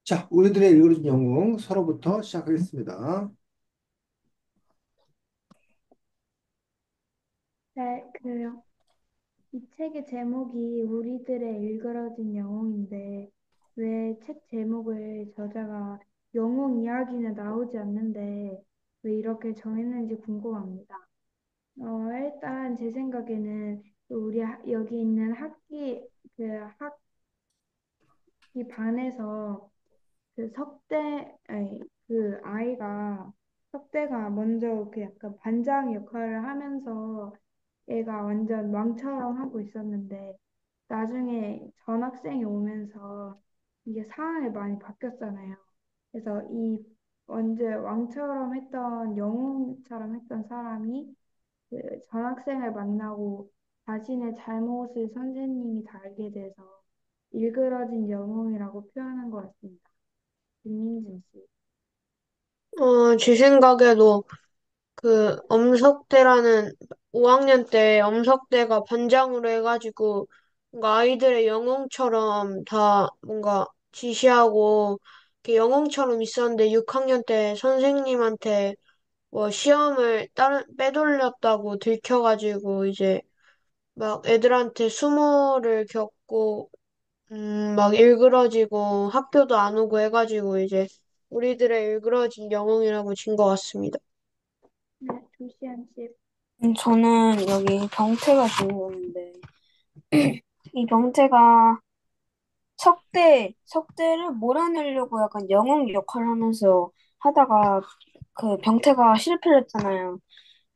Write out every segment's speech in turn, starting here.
자, 우리들의 읽어준 영웅 서로부터 시작하겠습니다. 네, 이 책의 제목이 우리들의 일그러진 영웅인데, 왜 책 제목을 저자가 영웅 이야기는 나오지 않는데, 왜 이렇게 정했는지 궁금합니다. 일단 제 생각에는 여기 있는 학기 반에서 그 아이가 석대가 먼저 그 약간 반장 역할을 하면서 애가 완전 왕처럼 하고 있었는데 나중에 전학생이 오면서 이게 상황이 많이 바뀌었잖아요. 그래서 이 완전 왕처럼 했던 영웅처럼 했던 사람이 그 전학생을 만나고 자신의 잘못을 선생님이 다 알게 돼서 일그러진 영웅이라고 표현한 것 같습니다. 김민진 씨. 제 생각에도 그 엄석대라는 5학년 때 엄석대가 반장으로 해가지고 뭔가 아이들의 영웅처럼 다 뭔가 지시하고 이렇게 영웅처럼 있었는데 6학년 때 선생님한테 뭐 시험을 다른 빼돌렸다고 들켜가지고 이제 막 애들한테 수모를 겪고 막 일그러지고 학교도 안 오고 해가지고 이제 우리들의 일그러진 영웅이라고 진 것 같습니다. 네, 조시안 씨. 저는 여기 병태가 주인공인데, 이 병태가 석대를 몰아내려고 약간 영웅 역할을 하면서 하다가 그 병태가 실패를 했잖아요.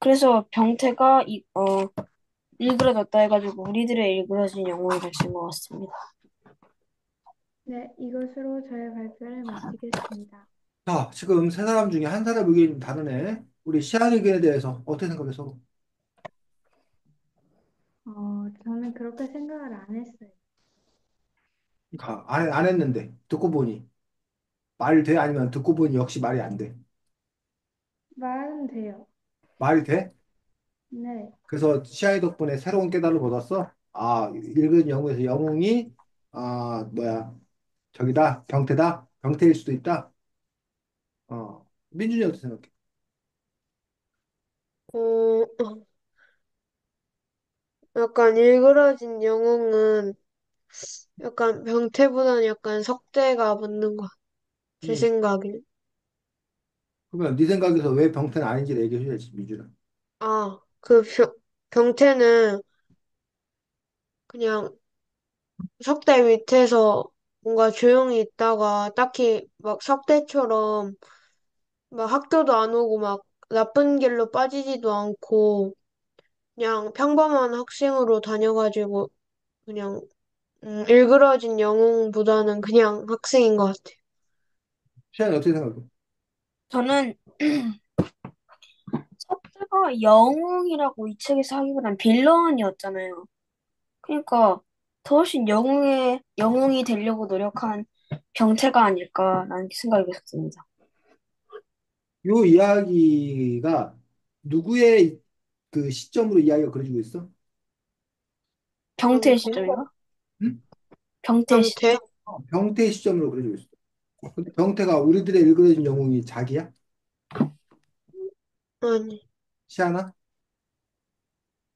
그래서 병태가 일그러졌다 해가지고 우리들의 일그러진 영웅이 되신 것 같습니다. 네, 이것으로 저의 발표를 마치겠습니다. 자, 지금 세 사람 중에 한 사람 의견이 좀 다르네. 우리 시안 의견에 대해서 어떻게 생각해서? 저는 그렇게 생각을 안 했어요. 그러니까 안 했는데 듣고 보니 말이 돼? 아니면 듣고 보니 역시 말이 안 돼? 말은 돼요. 말이 돼? 네, 그래서 시아의 덕분에 새로운 깨달음을 얻었어? 아, 읽은 영웅에서 영웅이 뭐야 저기다 병태다? 병태일 수도 있다? 민준이 어떻게 생각해? 어, 약간 일그러진 영웅은 약간 병태보다는 약간 석대가 붙는 것 같아. 제 음. 생각에. 그러면 네 생각에서 왜 병태는 아닌지 얘기해 줘야지, 민준아. 병태는 그냥 석대 밑에서 뭔가 조용히 있다가 딱히 막 석대처럼 막 학교도 안 오고 막 나쁜 길로 빠지지도 않고 그냥 평범한 학생으로 다녀가지고 그냥 일그러진 영웅보다는 그냥 학생인 것 같아요. 시안이 어떻게 생각해? 저는 석대가 영웅이라고 이 책에서 하기보단 빌런이었잖아요. 그러니까 더 훨씬 영웅이 되려고 노력한 병태가 아닐까라는 생각이 들었습니다. 요 이야기가 누구의 그 시점으로 이야기가 그려지고 있어? 병태의 병태? 시점인가? 응? 병태의 병태? 시점? 병태의 시점으로 그려지고 있어. 근데 병태가 우리들의 일그러진 영웅이 자기야? 아니. 시아나?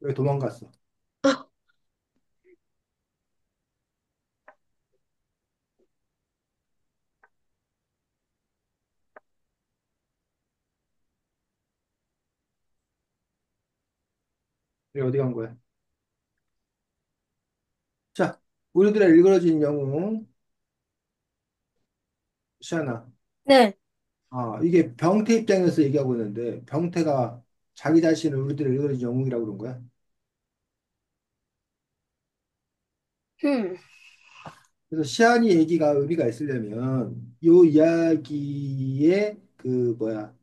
왜 도망갔어? 왜 어디 간 거야? 자, 우리들의 일그러진 영웅 시아나. 네. 이게 병태 입장에서 얘기하고 있는데 병태가 자기 자신을 우리들의 일그러진 영웅이라고 그런 거야? 음. 그래서 시안이 얘기가 의미가 있으려면 요 이야기의 그 뭐야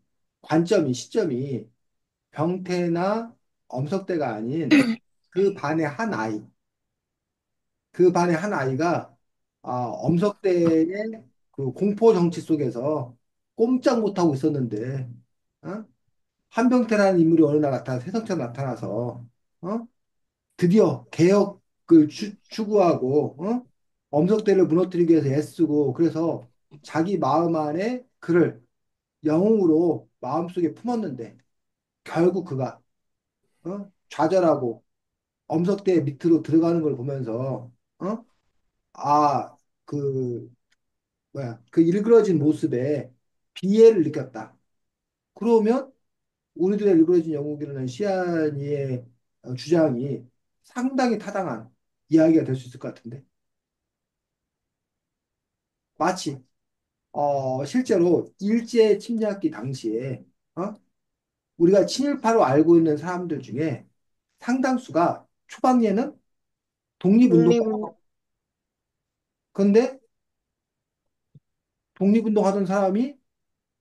관점이 시점이 병태나 엄석대가 아닌 그 반의 한 아이, 그 반의 한 아이가 엄석대의 그 공포 정치 속에서 꼼짝 못하고 있었는데 어? 한병태라는 인물이 어느 날 새성처럼 나타나서 어? 드디어 개혁을 추구하고 엄석대를 무너뜨리기 위해서 애쓰고 그래서 자기 마음 안에 그를 영웅으로 마음속에 품었는데 결국 그가 좌절하고 엄석대 밑으로 들어가는 걸 보면서 어? 아, 그 뭐야? 그 일그러진 모습에 비애를 느꼈다. 그러면 우리들의 일그러진 영웅이라는 시안이의 주장이 상당히 타당한 이야기가 될 수 있을 것 같은데. 마치 실제로 일제 침략기 당시에 어? 우리가 친일파로 알고 있는 사람들 중에 상당수가 초반기에는 독립운동 독립은 근데 독립운동 하던 사람이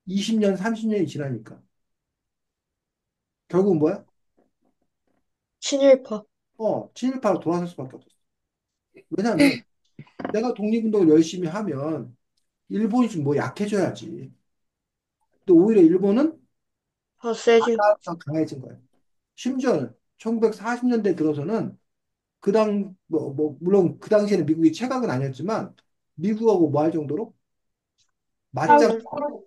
20년, 30년이 지나니까 결국은 뭐야? 친일파. 친일파로 돌아설 수밖에 없었어. 왜냐하면 내가 독립운동을 열심히 하면 일본이 좀 뭐 약해져야지. 또 오히려 일본은 더 세지. 더 강해진 거야. 심지어는 1940년대 들어서는 물론 그 당시에는 미국이 최강은 아니었지만 미국하고 뭐 할 정도로 맞짱 싸우지.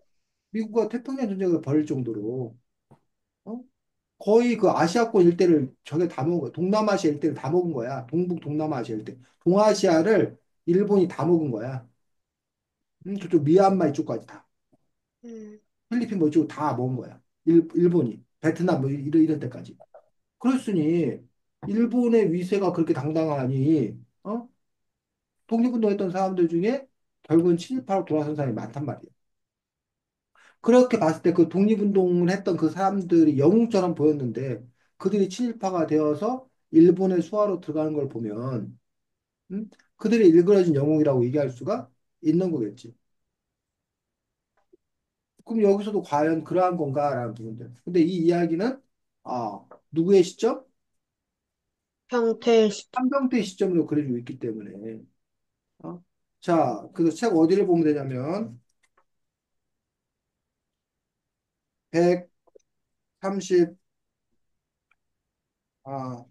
미국과 태평양 전쟁을 벌일 정도로 어? 거의 그 아시아권 일대를 저게 다 먹은 거야. 동남아시아 일대를 다 먹은 거야. 동북 동남아시아 일대. 동아시아를 일본이 다 먹은 거야. 저쪽 미얀마 이쪽까지 다. 음, 필리핀 뭐 이쪽 다 먹은 거야. 일본이. 베트남 뭐 이런 데까지. 그랬으니 일본의 위세가 그렇게 당당하니 독립운동했던 사람들 중에 결국은 친일파로 돌아선 사람이 많단 말이야. 그렇게 봤을 때 그 독립운동을 했던 그 사람들이 영웅처럼 보였는데 그들이 친일파가 되어서 일본의 수하로 들어가는 걸 보면 그들이 일그러진 영웅이라고 얘기할 수가 있는 거겠지. 그럼 여기서도 과연 그러한 건가라는 부분들. 근데 이 이야기는 누구의 시점? 형태의 시대. 한병태의 시점으로 그려지고 있기 때문에 자, 그래서 책 어디를 보면 되냐면 130 아,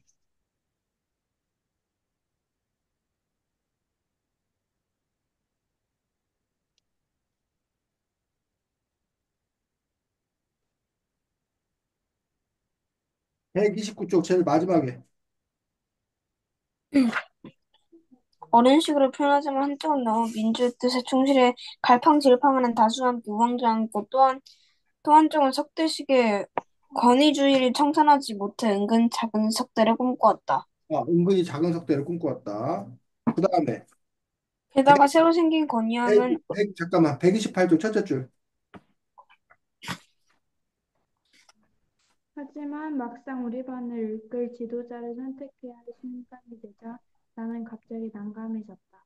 129쪽 제일 마지막에 어른 식으로 표현하자면 한쪽은 너무 민주의 뜻에 충실해 갈팡질팡하는 다수한 부왕자이고 또 한쪽은 석대식의 권위주의를 청산하지 못해 은근 작은 석대를 꿈꾸었다. 은근히 작은 석대를 꿈꿔왔다. 그 다음에 게다가 새로 생긴 권위함은 잠깐만 128쪽 첫째 줄. 하지만 막상 우리 반을 이끌 지도자를 선택해야 할 순간이 되자 나는 갑자기 난감해졌다.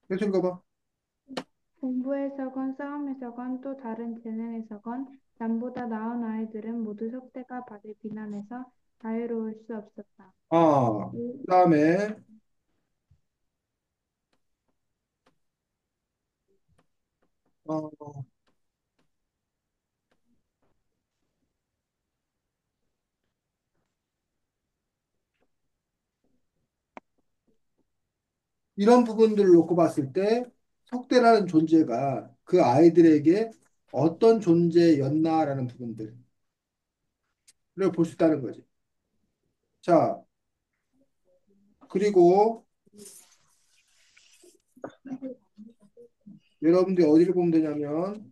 계속 읽어봐. 공부에서건 싸움에서건 또 다른 재능에서건 남보다 나은 아이들은 모두 속대가 받을 비난에서 자유로울 수 없었다. 그 다음에 어, 이런 부분들을 놓고 봤을 때 석대라는 존재가 그 아이들에게 어떤 존재였나라는 부분들을 볼 수 있다는 거지. 자, 그리고 여러분들이 어디를 보면 되냐면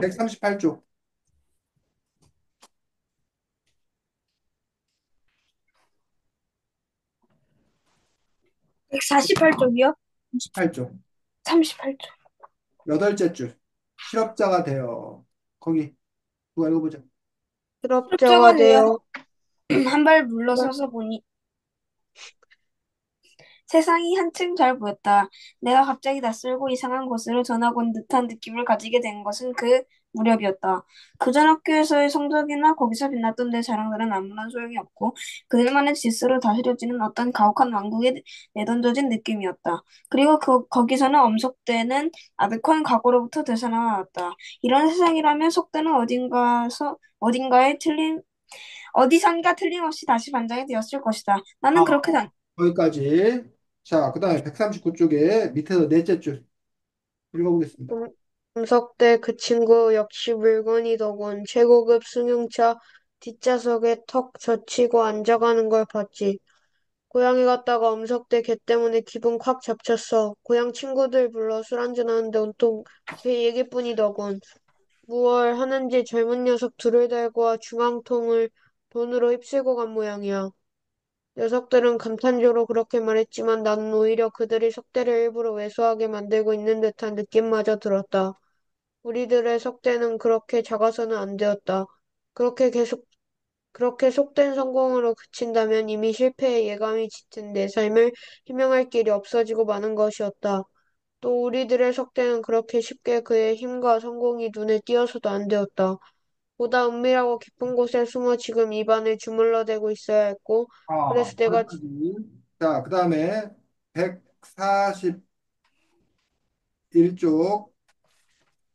138쪽, 148쪽이요? 38쪽, 38쪽. 여덟째 줄. 실업자가 되어 거기 누가 읽어보자. 실업자가 실업자가 되어 되어 한 발 물러서서 보니 세상이 한층 잘 보였다. 내가 갑자기 낯설고 이상한 곳으로 전학 온 듯한 느낌을 가지게 된 것은 그 무렵이었다. 그전 학교에서의 성적이나 거기서 빛났던 내 자랑들은 아무런 소용이 없고 그들만의 질서로 다스려지는 어떤 가혹한 왕국에 내던져진 느낌이었다. 그리고 거기서는 엄석대는 아득한 각오로부터 되살아나왔다. 이런 세상이라면 속대는 어딘가에 어디선가 틀림없이 다시 반장이 되었을 것이다. 아, 나는 그렇게 거기까지. 자, 그 다음에 139쪽에 밑에서 넷째 줄 읽어보겠습니다. 금, 금석대 그 친구 역시 물건이더군. 최고급 승용차 뒷좌석에 턱 젖히고 앉아가는 걸 봤지. 고향에 갔다가 엄석대 걔 때문에 기분 콱 잡쳤어. 고향 친구들 불러 술 한잔하는데 온통 걔 얘기뿐이더군. 무얼 하는지 젊은 녀석 둘을 달고 와 중앙통을 돈으로 휩쓸고 간 모양이야. 녀석들은 감탄조로 그렇게 말했지만 나는 오히려 그들이 석대를 일부러 왜소하게 만들고 있는 듯한 느낌마저 들었다. 우리들의 석대는 그렇게 작아서는 안 되었다. 그렇게 계속, 그렇게 속된 성공으로 그친다면 이미 실패의 예감이 짙은 내 삶을 희명할 길이 없어지고 마는 것이었다. 또 우리들의 석대는 그렇게 쉽게 그의 힘과 성공이 눈에 띄어서도 안 되었다. 보다 은밀하고 깊은 곳에 숨어 지금 입안을 주물러대고 있어야 했고, 그래서 내가 거기까지. 자, 그 다음에 141쪽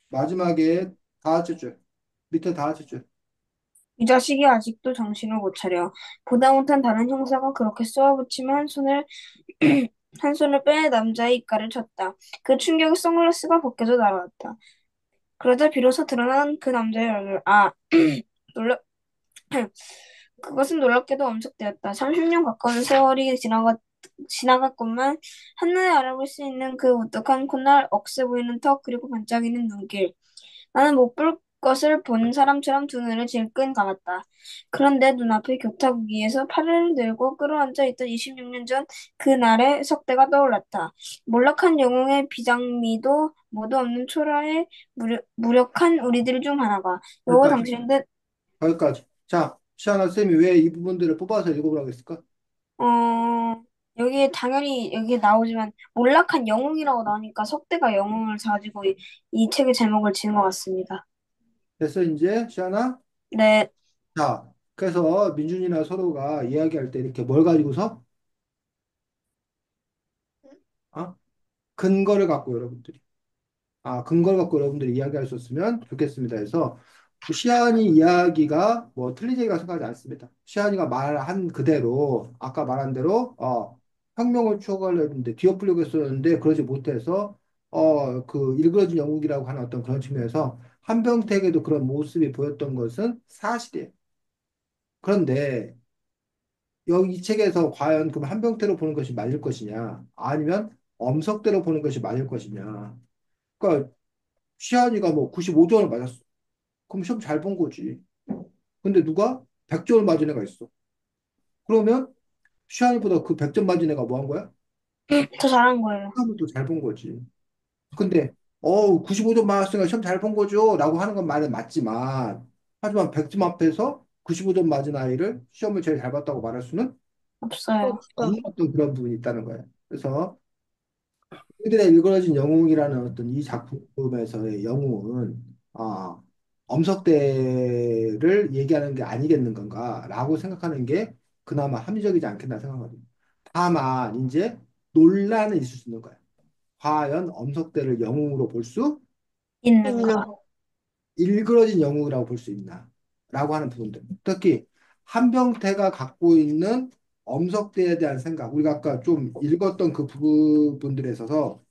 마지막에 다섯째 줄. 밑에 다섯째 줄. 이 자식이 아직도 정신을 못 차려. 보다 못한 다른 형사가 그렇게 쏘아붙이며 한 손을 빼 남자의 입가를 쳤다. 그 충격에 선글라스가 벗겨져 날아왔다. 그러자 비로소 드러난 그 남자의 얼굴. 놀라, 그것은 놀랍게도 엄석되었다. 30년 가까운 세월이 지나갔건만 한눈에 알아볼 수 있는 그 우뚝한 콧날, 억세 보이는 턱, 그리고 반짝이는 눈길. 나는 못 볼 것을 본 사람처럼 두 눈을 질끈 감았다. 그런데 눈앞의 교탁 위에서 팔을 들고 끌어앉아 있던 26년 전 그날의 석대가 떠올랐다. 몰락한 영웅의 비장미도 모두 없는 초라해 무력한 우리들 중 하나가 여호 거기까지. 당신은 듯 거기까지. 자, 시아나 쌤이 왜 이 부분들을 뽑아서 읽어보라고 했을까? 여기에 당연히 여기에 나오지만 몰락한 영웅이라고 나오니까 석대가 영웅을 가지고 이 책의 제목을 지은 것 같습니다. 됐어, 이제, 시아나? 네, 자, 그래서 민준이나 서로가 이야기할 때 이렇게 뭘 가지고서? 어? 근거를 갖고 여러분들이. 근거를 갖고 여러분들이 이야기할 수 있으면 좋겠습니다. 해서 시안이 이야기가 뭐 틀리지가 생각하지 않습니다. 시안이가 말한 그대로 아까 말한 대로 혁명을 추구하려 했는데 뒤엎으려고 했었는데 그러지 못해서 그 일그러진 영국이라고 하는 어떤 그런 측면에서 한병택에도 그런 모습이 보였던 것은 사실이에요. 그런데 여기 이 책에서 과연 그럼 한병태로 보는 것이 맞을 것이냐 아니면 엄석대로 보는 것이 맞을 것이냐. 그러니까 시한이가 뭐 95점을 맞았어. 그럼 시험 잘 본 거지. 근데 누가 100점을 맞은 애가 있어. 그러면 시한이보다 그 100점 맞은 애가 뭐 한 거야? 더 잘한 거예요. 시험을 또 잘 본 거지. 근데 95점 맞았으니까 시험 잘 본 거죠. 라고 하는 건 말은 맞지만 하지만 100점 앞에서 95점 맞은 아이를 시험을 제일 잘 봤다고 말할 수는 없어요. 없다. 없는 어떤 그런 부분이 있다는 거예요. 그래서 우리들의 일그러진 영웅이라는 어떤 이 작품에서의 영웅은 엄석대를 얘기하는 게 아니겠는 건가라고 생각하는 게 그나마 합리적이지 않겠나 생각하거든요. 다만 이제 논란은 있을 수 있는 거예요. 과연 엄석대를 영웅으로 볼 수, 있나? 있는가? 일그러진 영웅이라고 볼 수 있나? 라고 하는 부분들. 특히 한병태가 갖고 있는 엄석대에 대한 생각, 우리가 아까 좀 읽었던 그 부분들에 있어서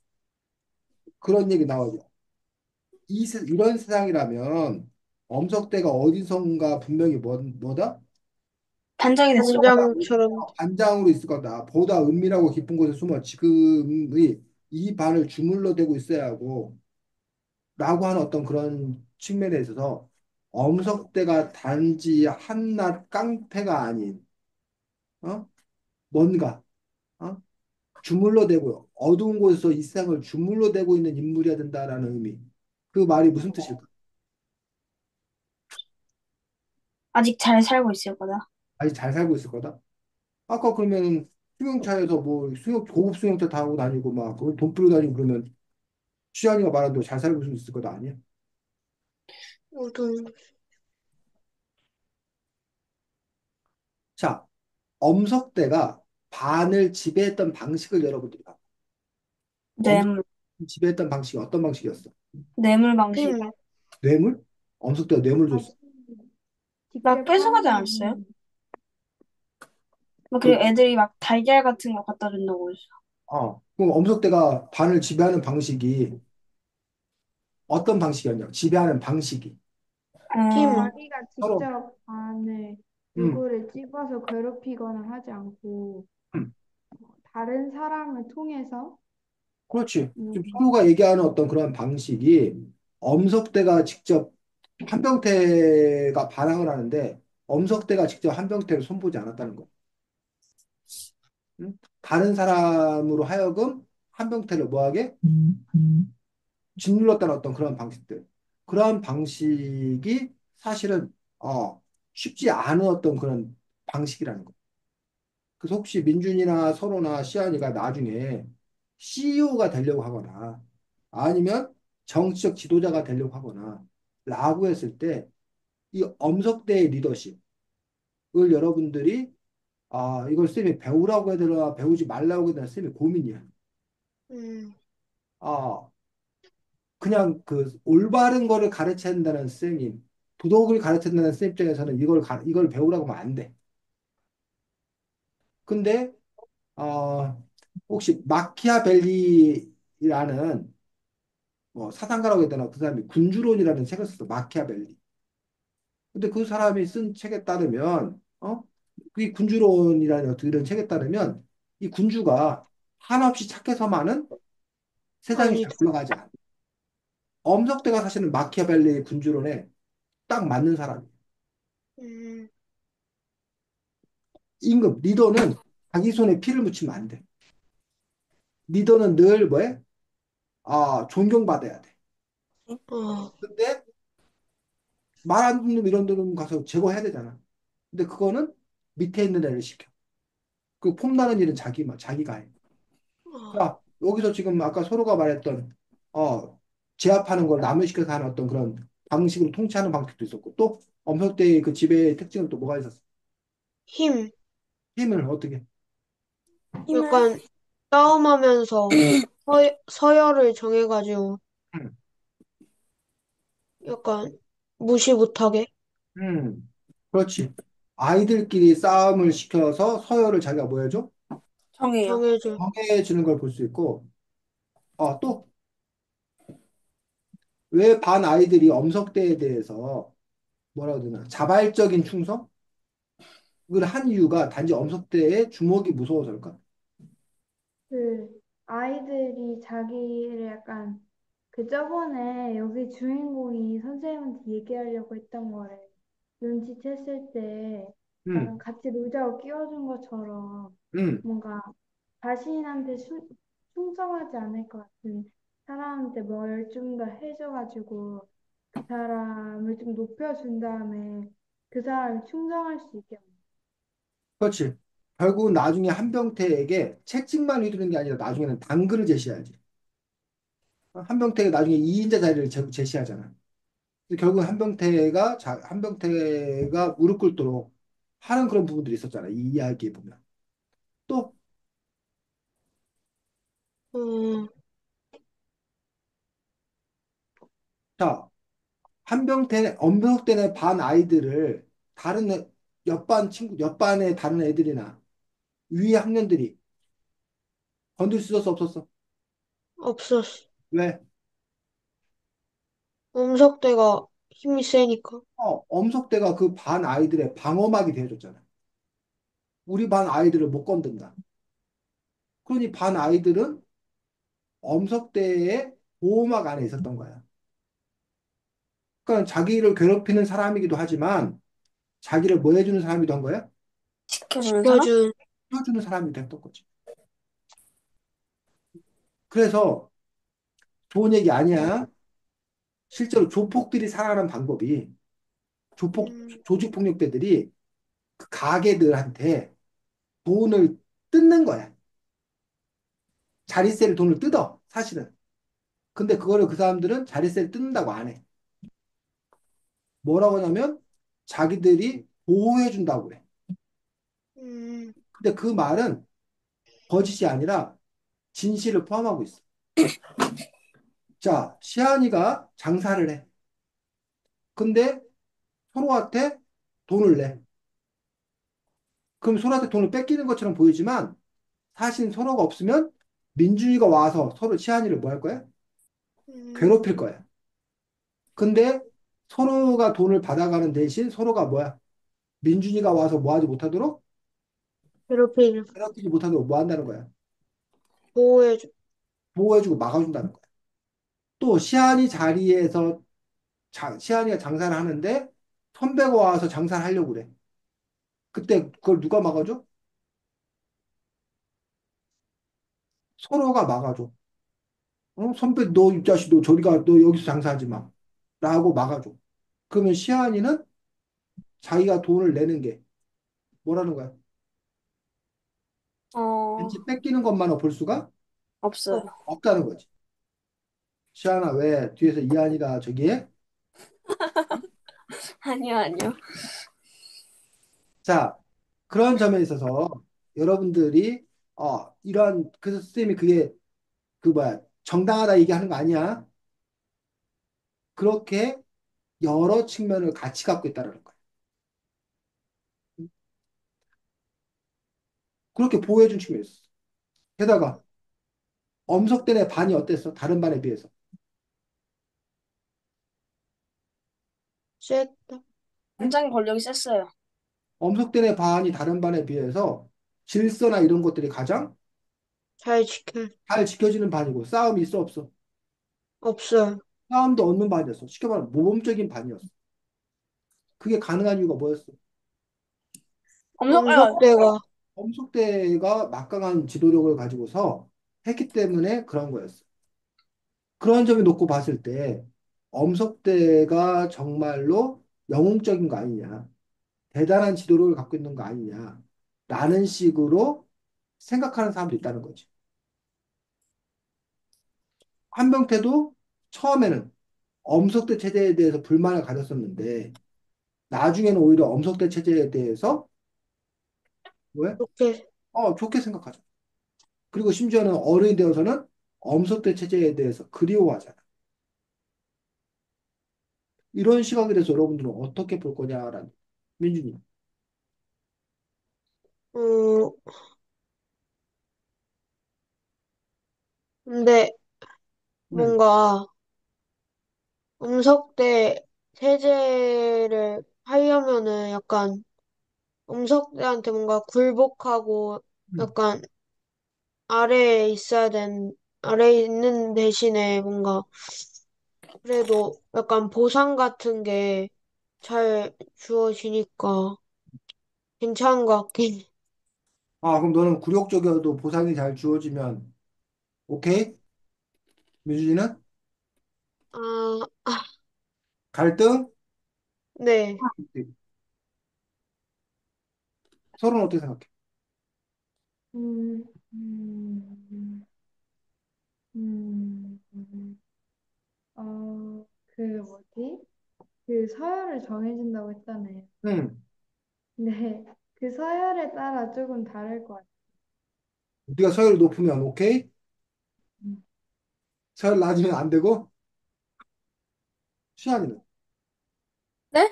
그런 얘기 나오죠. 이런 세상이라면 엄석대가 어디선가 분명히 뭐다? 반장이 됐을 것 보다 반장처럼 반장으로 있을 거다. 보다 은밀하고 깊은 곳에 숨어 지금의 이 발을 주물러대고 있어야 하고 라고 하는 어떤 그런 측면에 있어서 엄석대가 단지 한낱 깡패가 아닌 뭔가 어? 주물러대고 어두운 곳에서 이 세상을 주물러대고 있는 인물이어야 된다라는 의미. 그 말이 무슨 뜻일까? 아직 잘 살고 있을 거다. 아직 잘 살고 있을 거다. 아까 그러면 승용차에서 뭐 고급 승용차 타고 다니고 막 그걸 돈 뿌려 다니고 그러면 취향이가 말한 대로 잘 살고 있을 거다 아니야? 모든 자, 엄석대가 반을 지배했던 방식을 여러분들이 봐. 엄석 뇌물, 지배했던 방식이 어떤 방식이었어? 뇌물 방식. 힘, 뇌물? 엄석대가 뇌물 줬어. 막 직접 뺏어가지 하는 않았어요? 분. 막 그, 그리고 애들이 막 달걀 같은 거 갖다 준다고 했어. 그럼 엄석대가 반을 지배하는 방식이 어떤 방식이었냐? 지배하는 방식이. 힘. 어, 자기가 서로, 직접 안에 음, 누구를 찍어서 괴롭히거나 하지 않고 음, 다른 사람을 통해서 그렇지. 뭐, 지금 서로가 얘기하는 어떤 그런 방식이 엄석대가 직접 한병태가 반항을 하는데 엄석대가 직접 한병태를 손보지 않았다는 거. 다른 사람으로 하여금 한병태를 뭐하게 짓눌렀다는 어떤 그런 방식들. 그러한 방식이 사실은 쉽지 않은 어떤 그런 방식이라는 거. 그래서 혹시 민준이나 서로나 시안이가 나중에 CEO가 되려고 하거나 아니면 정치적 지도자가 되려고 하거나 라고 했을 때 이 엄석대의 리더십을 여러분들이 이걸 쌤이 배우라고 해야 되나 배우지 말라고 해야 되나 쌤이 고민이야. 음, 아, 그냥 그 올바른 거를 가르쳐야 한다는 쌤이 도덕을 가르쳐야 한다는 쌤 입장에서는 이걸 배우라고 하면 안 돼. 근데 혹시 마키아벨리라는 사상가라고 해야 되나 그 사람이 군주론이라는 책을 썼어. 마키아벨리. 근데 그 사람이 쓴 책에 따르면 이 군주론이라는 어떤 이런 책에 따르면 이 군주가 한없이 착해서만은 세상이 잘 아니다. 굴러가지 않아. 엄석대가 사실은 마키아벨리 군주론에 딱 맞는 사람이에요. 음, 임금, 리더는 자기 손에 피를 묻히면 안 돼. 리더는 늘 뭐해? 존경받아야 돼. 어, 근데 말 안 듣는 이런 놈 가서 제거해야 되잖아. 근데 그거는 밑에 있는 애를 시켜. 그 폼나는 일은 자기가 해. 어, 자, 여기서 지금 아까 서로가 말했던, 제압하는 걸 남을 시켜서 하는 어떤 그런 방식으로 통치하는 방식도 있었고, 또 엄석대의 그 지배의 특징은 또 뭐가 있었어? 힘. 힘을 어떻게? 힘을 약간 싸움하면서 서열을 정해가지고 음, 약간 무시 못하게 그렇지. 아이들끼리 싸움을 시켜서 서열을 자기가 뭐 해줘? 정해요. 정해줘. 정해주는 걸 볼 수 있고, 또 왜 반 아이들이 엄석대에 대해서 뭐라고 해야 되나? 자발적인 충성? 그걸 한 이유가 단지 엄석대의 주먹이 무서워서일까? 그 아이들이 자기를 약간 그 저번에 여기 주인공이 선생님한테 얘기하려고 했던 거를 눈치챘을 때 음, 약간 같이 놀자고 끼워준 것처럼 음, 뭔가 자신한테 충성하지 않을 것 같은 사람한테 뭘 좀 더 해줘가지고 그 사람을 좀 높여준 다음에 그 사람이 충성할 수 있게 그렇지. 결국은 나중에 한병태에게 채찍만 휘두르는 게 아니라 나중에는 당근을 제시해야지. 한병태가 나중에 2인자 자리를 제시하잖아. 그래서 결국 한병태가 무릎 꿇도록 하는 그런 부분들이 있었잖아. 이 이야기에 보면. 또, 음, 자, 엄병태의 반 아이들을 다른 옆반의 다른 애들이나 위의 학년들이 건들 수 있었어, 없었어? 없었어. 왜? 엄석대가 힘이 세니까. 엄석대가 그 반 아이들의 방어막이 되어줬잖아. 우리 반 아이들을 못 건든다. 그러니 반 아이들은 엄석대의 보호막 안에 있었던 거야. 그러니까 자기를 괴롭히는 사람이기도 하지만 자기를 뭐 해주는 사람이기도 한 거야? 지켜주는 사람? 지켜준, 키워주는 사람이 됐던 거지. 그래서 좋은 얘기 아니야. 실제로 조폭들이 살아가는 방법이 음, 조직폭력배들이 그 가게들한테 돈을 뜯는 거야. 자릿세를 돈을 뜯어, 사실은. 근데 그거를 그 사람들은 자릿세를 뜯는다고 안 해. 뭐라고 하냐면 자기들이 보호해 준다고 그래. 음, 근데 그 말은 거짓이 아니라 진실을 포함하고 있어. 자, 시안이가 장사를 해. 근데 서로한테 돈을 내. 그럼 서로한테 돈을 뺏기는 것처럼 보이지만 사실 서로가 없으면 민준이가 와서 서로 시한이를 뭐 할 거야? 괴롭힐 음, 거야. 근데 서로가 돈을 받아가는 대신 서로가 뭐야? 민준이가 와서 뭐 하지 못하도록 괴롭히는, 괴롭히지 못하도록 뭐 한다는 거야? 보호해줘. 보호해주고 막아준다는 거야. 또 시한이 자리에서 시한이가 장사를 하는데 선배가 와서 장사를 하려고 그래. 그때 그걸 누가 막아줘? 서로가 막아줘. 선배 너 이 자식 너 저리 가. 너 여기서 장사하지 마. 라고 막아줘. 그러면 시한이는 자기가 돈을 내는 게 뭐라는 거야? 어, 왠지 뺏기는 것만 볼 수가 없어요. 없다는 거지. 시한아 왜 뒤에서 이한이가 저기 해? 아니요, 아니요. 자, 그런 점에 있어서 여러분들이 이런 그래서 선생님이 그게 그 뭐야 정당하다 얘기하는 거 아니야. 그렇게 여러 측면을 같이 갖고 있다는 거야. 그렇게 보호해준 측면이 있어. 게다가 엄석대의 반이 어땠어? 다른 반에 비해서. 쎄다. 응? 굉장히 권력이 셌어요. 엄석대의 반이 다른 반에 비해서 질서나 이런 것들이 가장 잘 지켜. 잘 지켜지는 반이고 싸움이 있어 없어? 없어요. 싸움도 없는 반이었어. 쉽게 말하면 모범적인 반이었어. 그게 가능한 이유가 뭐였어? 아, 엄석대가, 엄석대가 막강한 지도력을 가지고서 했기 때문에 그런 거였어. 그런 점을 놓고 봤을 때 엄석대가 정말로 영웅적인 거 아니냐, 대단한 지도력을 갖고 있는 거 아니냐, 라는 식으로 생각하는 사람도 있다는 거지. 한병태도 처음에는 엄석대 체제에 대해서 불만을 가졌었는데 나중에는 오히려 엄석대 체제에 대해서 왜? 그렇게, 좋게 생각하죠. 그리고 심지어는 어른이 되어서는 엄석대 체제에 대해서 그리워하잖아. 이런 시각에 대해서 여러분들은 어떻게 볼 거냐라는 민준이. 어, 근데 응, 뭔가 음석대 세제를 하려면은 약간 음석대한테 뭔가 굴복하고 응. 약간 아래에 있어야 아래에 있는 대신에 뭔가 그래도 약간 보상 같은 게 잘 주어지니까 괜찮은 것 같긴 해. 그럼 너는 굴욕적이어도 보상이 잘 주어지면 오케이? 민준이는 아, 갈등? 네. 서로는 어떻게 생각해? 음, 음, 그 뭐지? 그 서열을 정해준다고 했잖아요. 응. 네, 그 서열에 따라 조금 다를 것 같아요. 네가 서열이 높으면 오케이? 음. 서열 낮으면 안 되고? 시안이는? 네?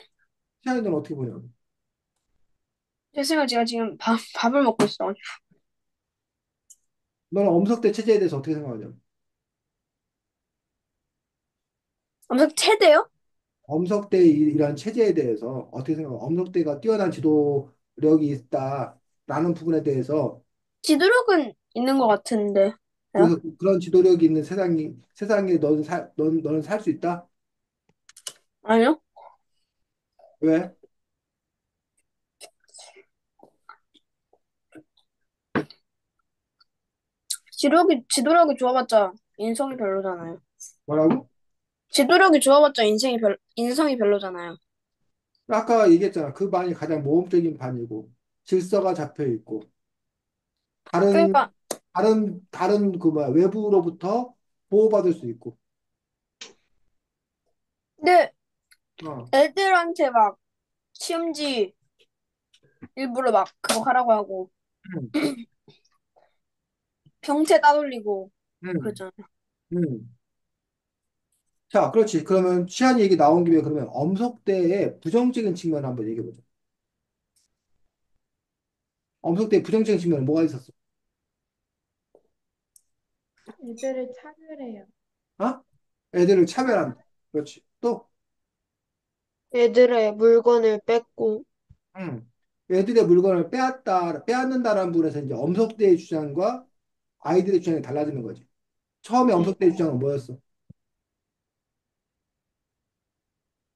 시안이는 어떻게 보냐? 죄송해요. 제가 지금 밥을 먹고 있어. 너는 엄석대 체제에 대해서 어떻게 생각하냐? 엄청 체대요? 엄석대 이런 체제에 대해서 어떻게 생각해? 엄석대가 뛰어난 지도력이 있다라는 부분에 대해서 지도력은 있는 것 같은데. 요? 그래서 그런 지도력이 있는 세상에 너는 살 수 있다? 아니요? 왜? 지도력이 좋아봤자 인성이 별로잖아요. 뭐라고? 지도력이 좋아봤자 인성이 별로잖아요. 아까 얘기했잖아. 그 반이 가장 모험적인 반이고 질서가 잡혀 있고 다른 그러니까, 다른 그 뭐야 외부로부터 보호받을 수 있고. 근데 어. 애들한테 막 시험지 일부러 막 그거 하라고 하고, 음, 병태 따돌리고, 음, 그러잖아요. 음. 자, 그렇지. 그러면 취한 얘기 나온 김에 그러면 엄석대의 부정적인 측면을 한번 얘기해 보자. 엄석대 부정적인 측면에 뭐가 있었어? 애들을 차별해요. 어? 애들을 차별한다. 그렇지. 또, 애들의 물건을 뺏고, 음. 애들의 물건을 빼앗는다라는 부분에서 이제 엄석대의 주장과 아이들의 주장이 달라지는 거지. 처음에 네. 엄석대의 주장은 뭐였어?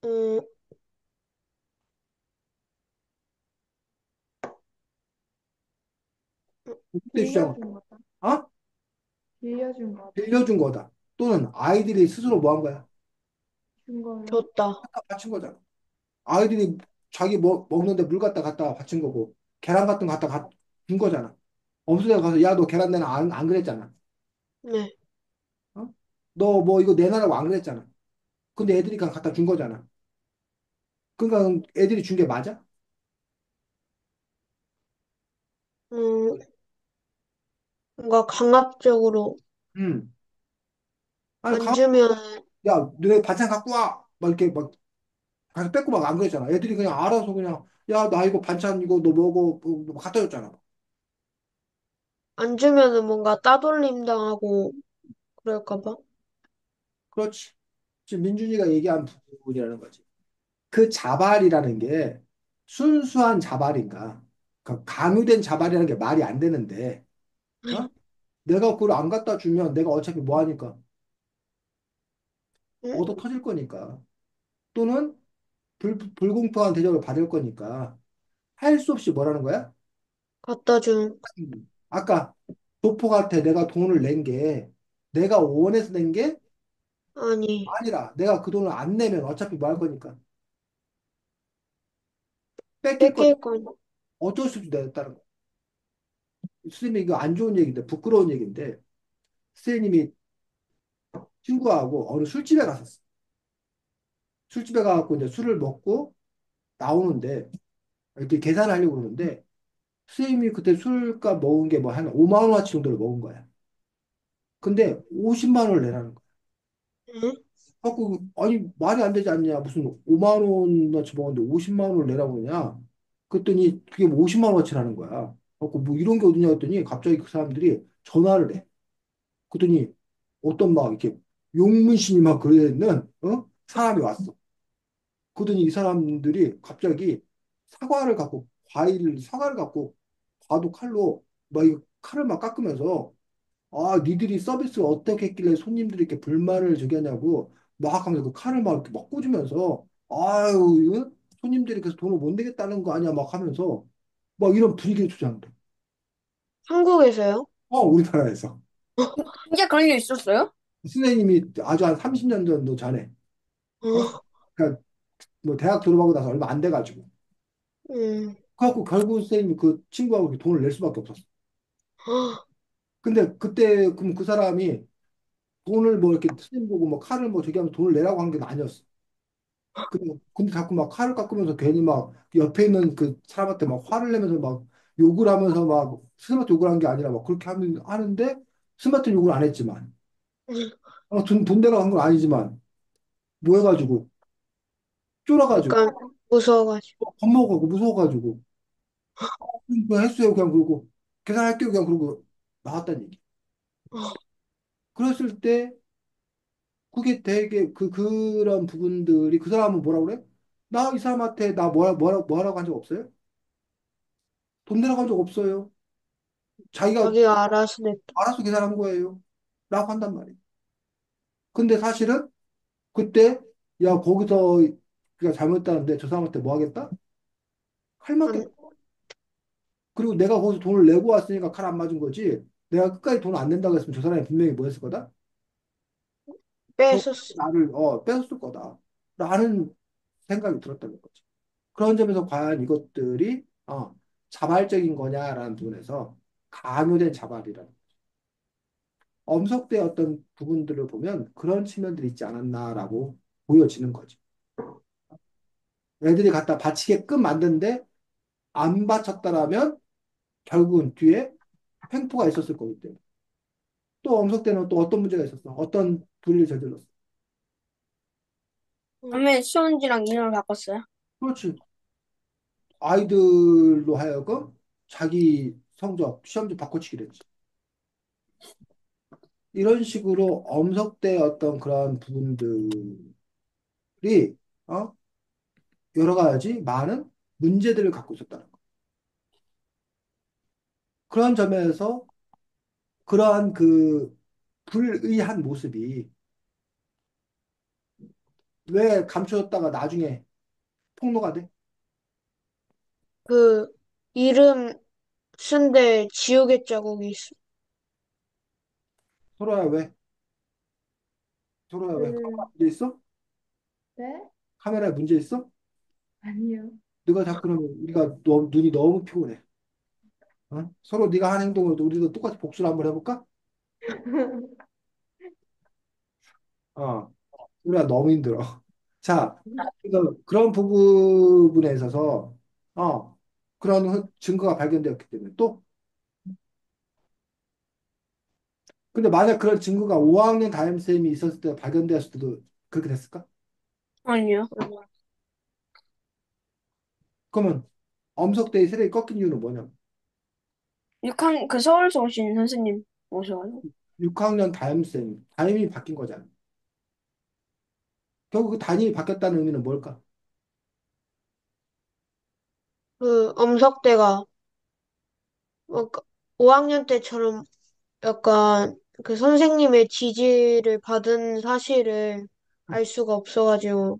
음, 엄석대 주장은, 빌려준 거다. 어? 빌려준 거다. 빌려준 거다. 또는 아이들이 스스로 뭐 한 거야? 준 거요. 줬다. 갖다 바친 거잖아. 아이들이 자기 먹는데 물 갖다 바친 거고, 계란 같은 거 준 거잖아. 엄수대가 가서, 야, 너 계란 내놔. 안 그랬잖아. 네. 어? 너 뭐 이거 내놔라고 안 그랬잖아. 근데 애들이 그냥 갖다 준 거잖아. 그러니까 애들이 준 게 맞아? 음, 뭔가 강압적으로 응. 아니, 안 주면, 야, 너네 반찬 갖고 와! 막 이렇게 막 가서 뺏고 막 안 그랬잖아. 애들이 그냥 알아서 그냥, 야, 나 이거 반찬 이거 너 먹어. 뭐 갖다 줬잖아. 안 주면은 뭔가 따돌림 당하고 그럴까 봐. 그렇지. 지금 민준이가 얘기한 부분이라는 거지. 그 자발이라는 게 순수한 자발인가? 그 강요된 자발이라는 게 말이 안 되는데, 어? 내가 그걸 안 갖다 주면 내가 어차피 뭐 하니까 응? 얻어 터질 거니까. 또는 불공평한 대접을 받을 거니까 할 수 없이 뭐라는 거야? 갖다 준, 아까 도포한테 내가 돈을 낸 게 내가 원해서 낸 게 아니, 아니라 내가 그 돈을 안 내면 어차피 뭐 할 거니까 뺏길 거 뺏길 건, 어쩔 수 없이 냈다는 거. 선생님이 이거 안 좋은 얘기인데 부끄러운 얘기인데 선생님이 친구하고 어느 술집에 갔었어. 술집에 가갖고 이제 술을 먹고 나오는데 이렇게 계산하려고 그러는데 선생님이 그때 술값 먹은 게 뭐 한 5만 원어치 정도를 먹은 거야. 근데 50만 원을 내라는 거야. 응? 갖고 아니 말이 안 되지 않냐 무슨 5만 원어치 먹었는데 50만 원을 내라고 그러냐 그랬더니 그게 뭐 50만 원어치라는 거야 갖고 뭐 이런 게 어디냐 했더니 갑자기 그 사람들이 전화를 해 그랬더니 어떤 막 이렇게 용문신이 막 그려있는 사람이 왔어 그러더니 이 사람들이 갑자기 사과를 갖고 과도 칼로 막 이 칼을 막 깎으면서 아, 니들이 서비스를 어떻게 했길래 손님들이 이렇게 불만을 저기 하냐고 막 하면서 그 칼을 막 이렇게 막 꽂으면서 아유, 이거 손님들이 그래서 돈을 못 내겠다는 거 아니야 막 하면서 막 이런 분위기를 조장돼. 한국에서요? 우리나라에서. 진짜 그런 일 있었어요? 선생님이 아주 한 30년 정도 전에, 어? 어, 그러니까 뭐 대학 졸업하고 나서 얼마 안 돼가지고. 음, 그래갖고 결국 선생님이 그 친구하고 이렇게 돈을 낼 수밖에 없었어. 어, 근데 그때 그럼 그 사람이 돈을 뭐 이렇게 선생님 보고 뭐 칼을 뭐 저기 하면 돈을 내라고 한 게 아니었어. 근데 자꾸 막 칼을 깎으면서 괜히 막 옆에 있는 그 사람한테 막 화를 내면서 막 욕을 하면서 막 스마트 욕을 한 게 아니라 막 그렇게 하는데 스마트 욕을 안 했지만 돈 내라고 한 건 아니지만 뭐 해가지고 쫄아가지고 약간 무서워가지고. 겁먹고 무서워가지고 그냥 했어요 그냥 그러고 계산할게요 그냥 그러고 나왔다는 얘기. 그랬을 때 그게 되게 그런 부분들이 그 사람은 뭐라고 그래? 나 이 사람한테 나 뭐라고 한 적 없어요? 돈 내라고 한 적 없어요. 자기가 자기가 알아서 냈다. 알아서 계산한 거예요. 라고 한단 말이에요. 근데 사실은 그때 야 거기서 그가 잘못했다는데 저 사람한테 뭐 하겠다? 칼 맞겠다. 안, 그리고 내가 거기서 돈을 내고 왔으니까 칼 안 맞은 거지. 내가 끝까지 돈 안 낸다고 했으면 저 사람이 분명히 뭐 했을 거다? 저 뺏었어. 나를 뺏었을 거다. 라는 생각이 들었다는 거지. 그런 점에서 과연 이것들이 자발적인 거냐라는 부분에서 강요된 자발이라는 엄석대의 어떤 부분들을 보면 그런 측면들이 있지 않았나라고 보여지는 거죠. 애들이 갖다 바치게끔 만드는데 안 바쳤다라면 결국은 뒤에 횡포가 있었을 거기 때문에. 또 엄석대는 또 어떤 문제가 있었어? 어떤 불의를 저질렀어? 응. 다음에 수원지랑 인형을 바꿨어요. 그렇지. 아이들로 하여금 자기 성적, 시험 좀 바꿔치기 했지. 이런 식으로 엄석대 어떤 그런 부분들이, 어? 여러 가지 많은 문제들을 갖고 있었다는 거. 그런 점에서 그러한 그 불의한 모습이 왜 감춰졌다가 나중에 폭로가 돼? 그 이름 쓴데 지우개 자국이 있어. 서로야 왜? 서로야 왜? 그, 문제 있어? 네? 카메라에 문제 있어? 아니요. 네가 자꾸 그러면 우리가 눈이 너무 피곤해. 어? 서로 네가 한 행동을 우리도 똑같이 복수를 한번 해볼까? 어, 우리가 너무 힘들어. 자, 그래서 그런 부분에 있어서 그런 증거가 발견되었기 때문에 또 근데 만약 그런 증거가 5학년 담임쌤이 있었을 때 발견되었을 때도 그렇게 됐을까? 아니요. 그러면 엄석대의 세력이 꺾인 이유는 뭐냐? 그 서울에서 오신 선생님 오셔가지고. 6학년 담임쌤, 담임이 바뀐 거잖아. 결국 그 담임이 바뀌었다는 의미는 뭘까? 그 엄석대가 뭐 5학년 때처럼 약간 그 선생님의 지지를 받은 사실을 알 수가 없어가지고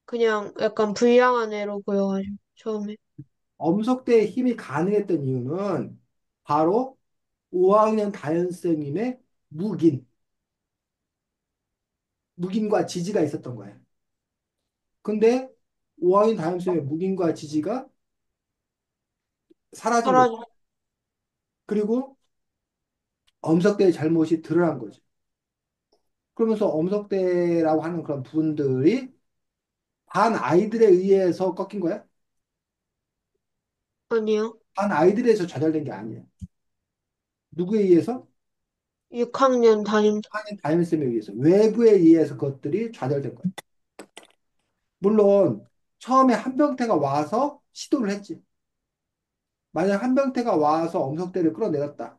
그냥 약간 불량한 애로 보여가지고 처음에. 엄석대의 힘이 가능했던 이유는 바로 5학년 담임쌤님의 묵인, 묵인과 지지가 있었던 거예요. 근데 5학년 담임쌤의 묵인과 지지가 사라진 거죠. 사라져. 그리고 엄석대의 잘못이 드러난 거죠. 그러면서 엄석대라고 하는 그런 부분들이 반 아이들에 의해서 꺾인 거야? 아니요. 반 아이들에 의해서 좌절된 게 아니에요. 누구에 의해서? 6학년 담임. 학년 담임쌤에 의해서. 외부에 의해서 그것들이 좌절된 거예요. 물론 처음에 한병태가 와서 시도를 했지. 만약 한병태가 와서 엄석대를 끌어내렸다.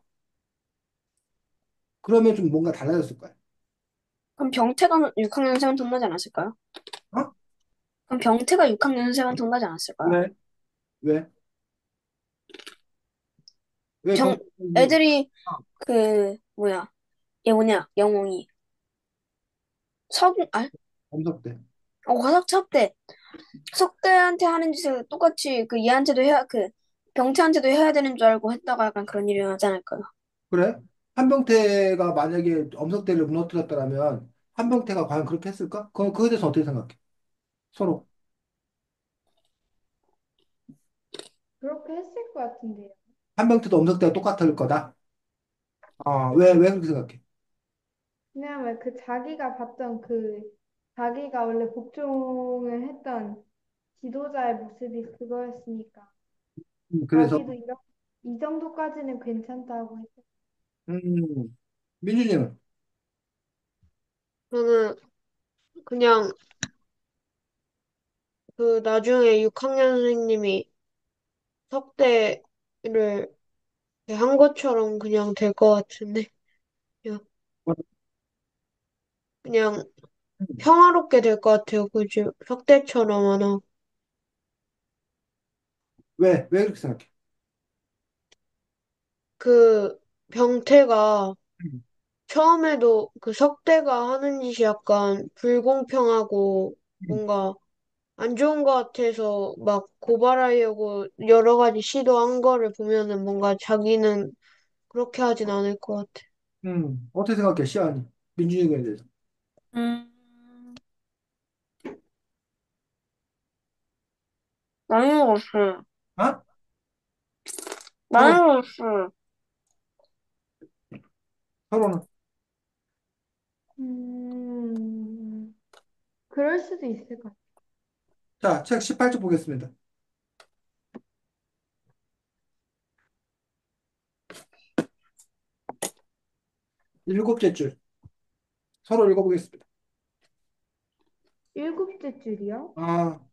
그러면 좀 뭔가 달라졌을 거야. 그럼 병태가 6학년 선생한테 혼나지 않았을까요? 어? 그럼 병태가 6학년 선생한테 혼나지 않았을까요? 왜? 왜? 왜 병 병, 애들이 그 뭐야 얘 뭐냐 영웅이 서구 엄석대. 화석차 때 석대한테 하는 짓을 똑같이 그 얘한테도 해야 병태한테도 해야 되는 줄 알고 했다가 약간 그런 일이 나지 않을까요? 그래? 한병태가 만약에 엄석대를 무너뜨렸다면 한병태가 과연 그렇게 했을까? 그거에 대해서 어떻게 생각해? 서로. 그렇게 했을 것 같은데요. 한병태도 엄석대가 똑같을 거다. 왜 그렇게 생각해? 왜냐하면 그 자기가 봤던 자기가 원래 복종을 했던 지도자의 모습이 그거였으니까 그래서, 자기도 이 정도까지는 괜찮다고 했어. 음, 민준이는, 저는 그냥 그 나중에 6학년 선생님이 석대를 한 것처럼 그냥 될 것 같은데. 그냥 평화롭게 될 것 같아요. 그지? 석대처럼 하나. 왜 그렇게 생각해? 그 병태가 처음에도 그 석대가 하는 짓이 약간 불공평하고 뭔가 안 좋은 것 같아서 막 고발하려고 여러 가지 시도한 거를 보면은 뭔가 자기는 그렇게 하진 않을 것 같아. 어떻게 생각해, 시안이? 민준이 의견에 대해서. 음, 나는 없어요. 아? 서로, 나는 없어요. 서로는. 음, 그럴 수도 있을 것 같아. 자, 책 18쪽 보겠습니다. 일곱째 줄. 서로 읽어보겠습니다. 일곱째 줄이요?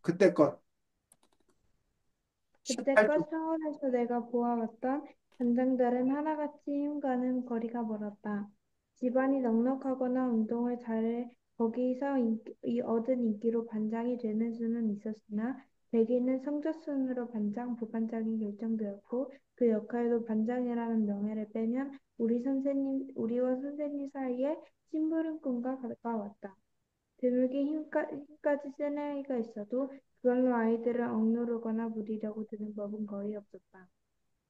그때 것. 그때껏 18쪽. 사원에서 내가 보아왔던 반장들은 하나같이 힘과는 거리가 멀었다. 집안이 넉넉하거나 운동을 잘해 거기서 얻은 인기로 반장이 되는 수는 있었으나 대개는 성적순으로 반장, 부반장이 결정되었고 그 역할도 반장이라는 명예를 빼면 우리와 선생님 사이에 심부름꾼과 가까웠다. 드물게 힘까지 센 아이가 있어도 그걸로 아이들을 억누르거나 부리려고 드는 법은 거의 없었다.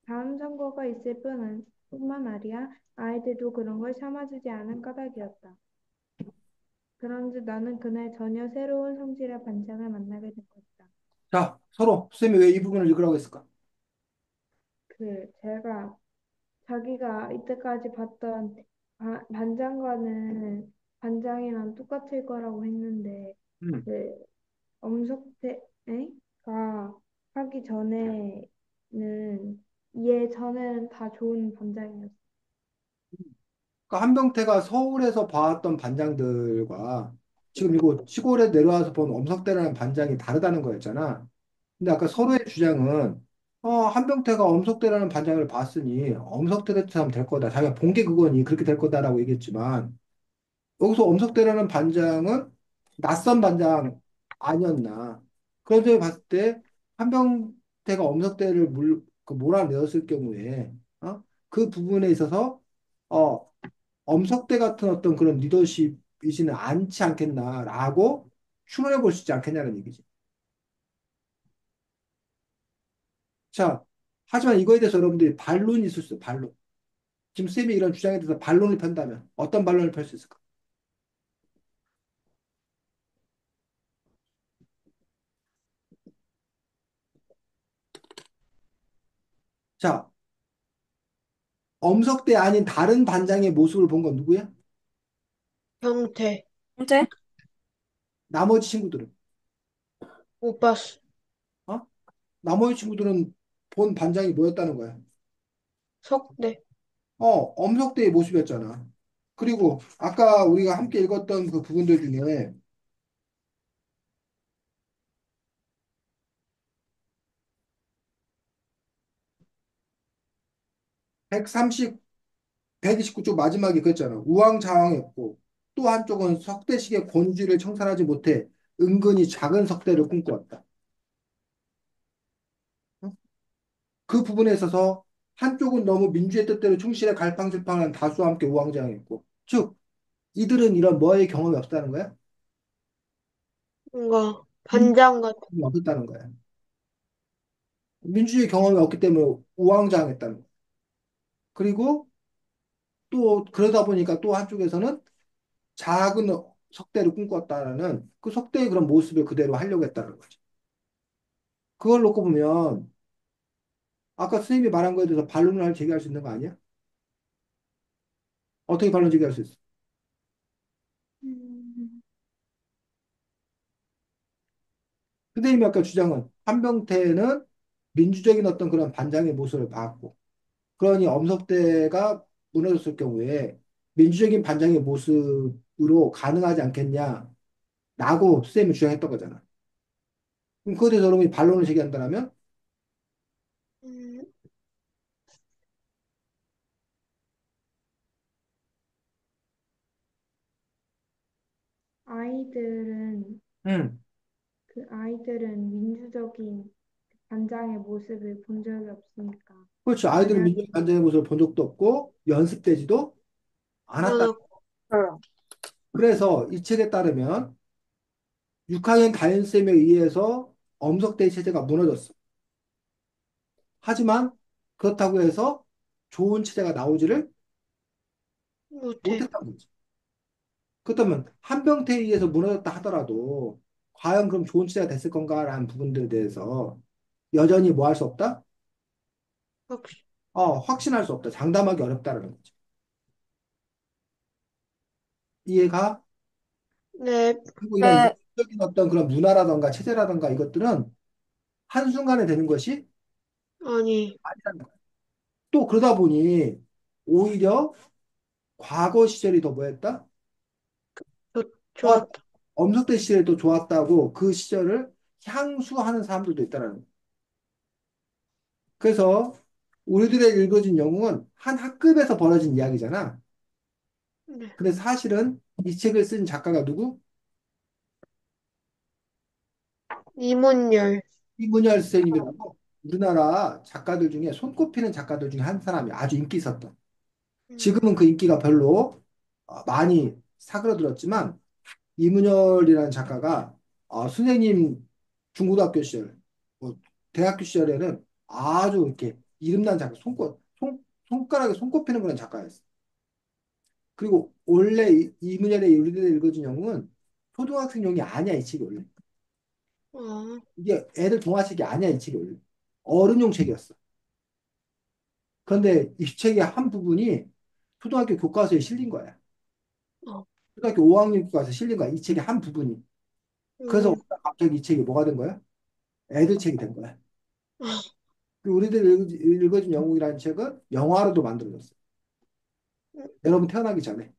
다음 선거가 있을 뿐만 아니라 아이들도 그런 걸 참아주지 않은 까닭이었다. 그런데 나는 그날 전혀 새로운 성질의 반장을 만나게 된 것이다. 자, 서로 쌤이 왜 이 부분을 읽으라고 했을까? 제가 자기가 이때까지 봤던 반장과는 반장이랑 똑같을 거라고 했는데 음. 그 엄석대가 하기 전에는 얘 전에는 다 좋은 반장이었어. 그러니까 한병태가 서울에서 봐왔던 반장들과 지금 이거 시골에 내려와서 본 엄석대라는 반장이 다르다는 거였잖아. 근데 아까 서로의 주장은 한병태가 엄석대라는 반장을 봤으니 엄석대처럼 될 거다. 자기가 본 게 그거니 그렇게 될 거다라고 얘기했지만 여기서 엄석대라는 반장은 낯선 반장 아니었나. 그런 점을 봤을 때 한병태가 엄석대를 몰아내었을 경우에 그 부분에 있어서 어, 엄석대 같은 어떤 그런 리더십이지는 않지 않겠나라고 추론해 볼 수 있지 않겠냐는 얘기지. 자, 하지만 이거에 대해서 여러분들이 반론이 있을 수 있어요. 반론. 지금 쌤이 이런 주장에 대해서 반론을 편다면 어떤 반론을 펼 수 있을까? 자, 엄석대 아닌 다른 반장의 모습을 본 건 누구야? 형태, 형태? 나머지 친구들은. 못 봤어. 어? 나머지 친구들은 본 반장이 뭐였다는 거야? 석대, 엄석대의 모습이었잖아. 그리고 아까 우리가 함께 읽었던 그 부분들 중에 130, 129쪽 마지막에 그랬잖아. 우왕좌왕했고 또 한쪽은 석대식의 권위주의를 청산하지 못해 은근히 작은 석대를 꿈꾸었다. 어? 그 부분에 있어서 한쪽은 너무 민주의 뜻대로 충실해 갈팡질팡한 다수와 함께 우왕좌왕했고 즉 이들은 이런 뭐의 경험이 없다는 거야? 뭔가 민주주의 반장 같은, 경험이 없었다는 거야. 민주주의 경험이 없기 때문에 우왕좌왕했다는 거야. 그리고 또 그러다 보니까 또 한쪽에서는 작은 석대를 꿈꿨다라는 그 석대의 그런 모습을 그대로 하려고 했다는 거지. 그걸 놓고 보면 아까 선생님이 말한 거에 대해서 반론을 제기할 수 있는 거 아니야? 어떻게 반론 제기할 수 있어? 음, 선생님이 아까 주장은 한병태는 민주적인 어떤 그런 반장의 모습을 봤고 그러니 엄석대가 무너졌을 경우에 민주적인 반장의 모습으로 가능하지 않겠냐라고 선생님이 주장했던 거잖아. 그럼 그거에 대해서 여러분이 반론을 제기한다면 음, 아이들은 음, 아이들은 민주적인 반장의 모습을 본 적이 없으니까. 그렇죠. 아이들은 만약 민주적인 반장의 모습을 본 적도 없고 연습되지도 않았다. 하나, 그래서 이 책에 따르면 6학년 다현쌤에 의해서 엄석대의 체제가 무너졌어. 하지만 그렇다고 해서 좋은 체제가 나오지를 못해. 못했다는 거지. 그렇다면 한병태에 의해서 무너졌다 하더라도 과연 그럼 좋은 체제가 됐을 건가라는 부분들에 대해서 여전히 뭐 할 수 없다? 확실, 확신할 수 없다. 장담하기 어렵다라는 거지. 이해가? 네, 그리고 이런 네. 이론적인 어떤 그런 문화라던가 체제라던가 이것들은 한순간에 되는 것이 아니, 아니라는 거야. 또 그러다 보니 오히려 과거 시절이 더 뭐였다? 좋았다. 좋았다. 엄석대 시절이 더 좋았다고 그 시절을 향수하는 사람들도 있다라는 거야. 그래서 우리들의 읽어준 영웅은 한 학급에서 벌어진 이야기잖아. 네. 근데 사실은 이 책을 쓴 작가가 누구? 이문열. 이문열 선생님이라고 우리나라 작가들 중에 손꼽히는 작가들 중에 한 사람이 아주 인기 있었던. 지금은 그 음, 인기가 별로 많이 사그러들었지만 이문열이라는 작가가 선생님 중고등학교 시절, 뭐 대학교 시절에는 아주 이렇게 이름난 작가, 손가락에 손꼽히는 그런 작가였어. 그리고 원래 이문열의 우리들의 읽어준 영웅은 초등학생용이 아니야, 이 책이 원래. 아, 이게 애들 동화책이 아니야, 이 책이 원래. 어른용 책이었어. 그런데 이 책의 한 부분이 초등학교 교과서에 실린 거야. 어, 초등학교 5학년 교과서에 실린 거야, 이 책의 한 부분이. 그래서 음, 갑자기 이 책이 뭐가 된 거야? 애들 책이 된 거야. 아, 그 우리들 읽어준 영웅이라는 책은 영화로도 만들어졌어. 여러분 태어나기 전에.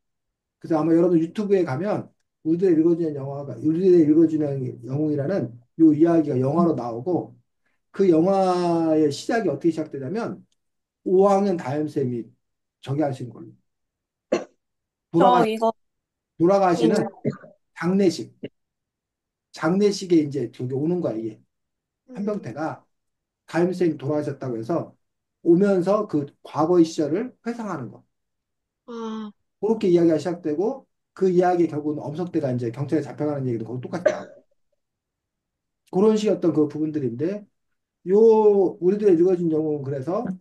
그래서 아마 여러분 유튜브에 가면 우리들의 읽어주는 영웅이라는 요 이야기가 영화로 나오고 그 영화의 시작이 어떻게 시작되냐면 5학년 담임쌤이 저기 하신 걸로. 돌아가, 저 이거 음, 돌아가시는 장례식. 장례식에 이제 저기 오는 거야, 이게. 음, 한병태가 담임쌤이 돌아가셨다고 해서 오면서 그 과거의 시절을 회상하는 거. 아, 그렇게 이야기가 시작되고 그 이야기 결국은 엄석대가 이제 경찰에 잡혀가는 얘기도 거기 똑같이 나오고 그런 식이었던 그 부분들인데 요 우리들의 읽어진 영웅은 그래서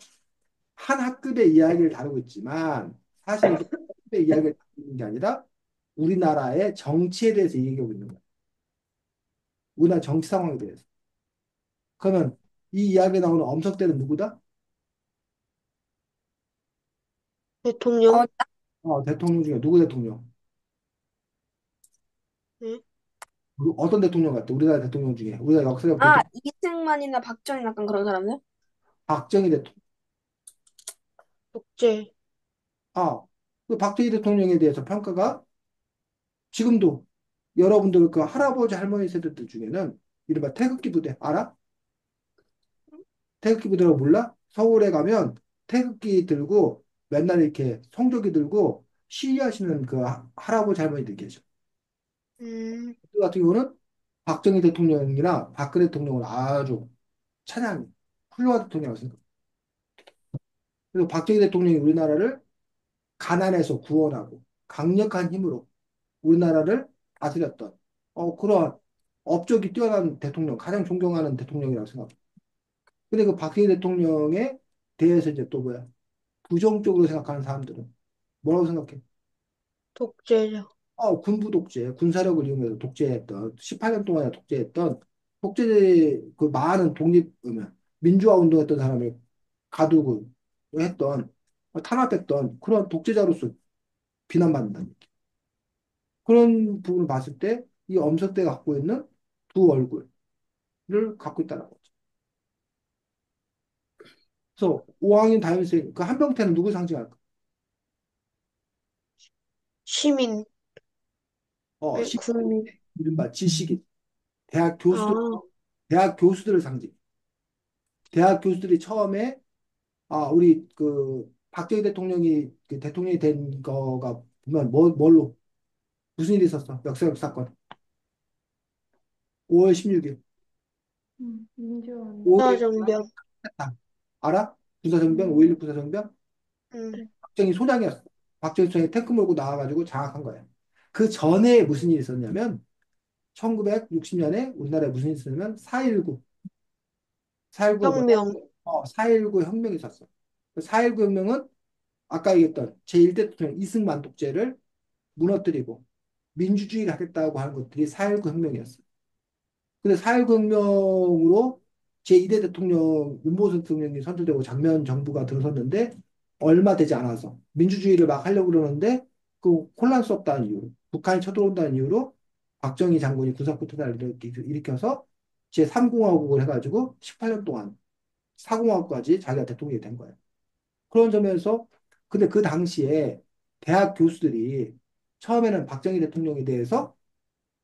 한 학급의 이야기를 다루고 있지만 사실 이게 한 학급의 이야기를 다루고 있는 게 아니라 우리나라의 정치에 대해서 얘기하고 있는 거예요. 우리나라 정치 상황에 대해서. 그러면 이 이야기에 나오는 엄석대는 누구다? 대통령. 대통령 중에 누구 대통령? 네. 어떤 대통령 같아? 우리나라 대통령 중에 우리나라 역사에 본 이승만이나 박정희 약간 그런 사람들? 박정희 대통령. 독재. 그 박정희 대통령에 대해서 평가가 지금도 여러분들 그 할아버지 할머니 세대들 중에는 이른바 태극기 부대 알아? 태극기 부대라고 몰라? 서울에 가면 태극기 들고 맨날 이렇게 성조기 들고 시위하시는 그 할아버지 할머니들 계셔. 음, 그 같은 경우는 박정희 대통령이나 박근혜 대통령을 아주 찬양해. 훌륭한 대통령이라고 생각해. 그리고 박정희 대통령이 우리나라를 가난에서 구원하고 강력한 힘으로 우리나라를 다스렸던 그러한 업적이 뛰어난 대통령, 가장 존경하는 대통령이라고 생각합니다. 근데 그 박정희 대통령에 대해서 이제 또 뭐야? 부정적으로 생각하는 사람들은 뭐라고 생각해? 독재죠. 군부 독재, 군사력을 이용해서 독재했던 18년 동안 독재 그 많은 민주화 운동했던 사람을 가두고 했던 탄압했던 그런 독재자로서 비난받는다. 그런 부분을 봤을 때 이 엄석대가 갖고 있는 두 얼굴을 갖고 있다는 거죠. 그래서 5학년 담임생 그 한병태는 누구 상징할까? 시민. 네, 시 국민. 이른바 지식인 대학 교수들 아, 대학 교수들을 상징. 대학 교수들이 처음에 우리 그 박정희 대통령이 그 대통령이 된 거가 보면 뭘로 무슨 일이 있었어? 역사적 사건. 5월 16일 민주화운동. 5일 사정병. 했다. 알아? 부사정병 5.16 음, 부사정병 음, 네. 박정희 소장이었어. 박정희 소장이 탱크 몰고 나와가지고 장악한 거야. 그 전에 무슨 일이 있었냐면 1960년에 우리나라에 무슨 일이 있었냐면 4.19 4.19가 뭐야? 혁명. 4.19 혁명이 있었어. 그 4.19 혁명은 아까 얘기했던 제1대 대통령 이승만 독재를 무너뜨리고 민주주의를 하겠다고 하는 것들이 4.19 혁명이었어. 근데 4.19 혁명으로 제2대 대통령 윤보선 대통령이 선출되고 장면 정부가 들어섰는데 얼마 되지 않아서 민주주의를 막 하려고 그러는데 그 혼란스럽다는 이유로 북한이 쳐들어온다는 이유로 박정희 장군이 군사쿠데타를 일으켜서 제3공화국을 해가지고 18년 동안 사공화국까지 자기가 대통령이 된 거예요. 그런 점에서 근데 그 당시에 대학 교수들이 처음에는 박정희 대통령에 대해서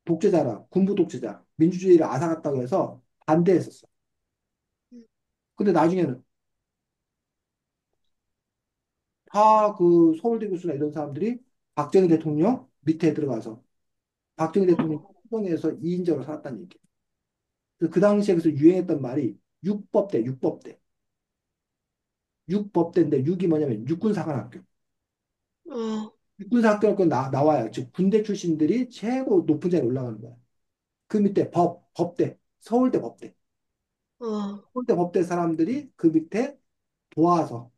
독재자라, 군부 독재자, 민주주의를 앗아갔다고 해서 반대했었어. 근데 나중에는 다 그 서울대 교수나 이런 사람들이 박정희 대통령 밑에 들어가서 박정희 대통령 수동에서 2인자로 살았다는 얘기예요. 그래서 그 당시에 그래서 유행했던 말이 육법대, 육법대. 육법대인데 육이 뭐냐면 육군사관학교. 어, 육군사학교가 나와요. 즉 군대 출신들이 최고 높은 자리에 올라가는 거야. 그 밑에 법대, 서울대 법대. 어, 서울대 법대 사람들이 그 밑에 도와서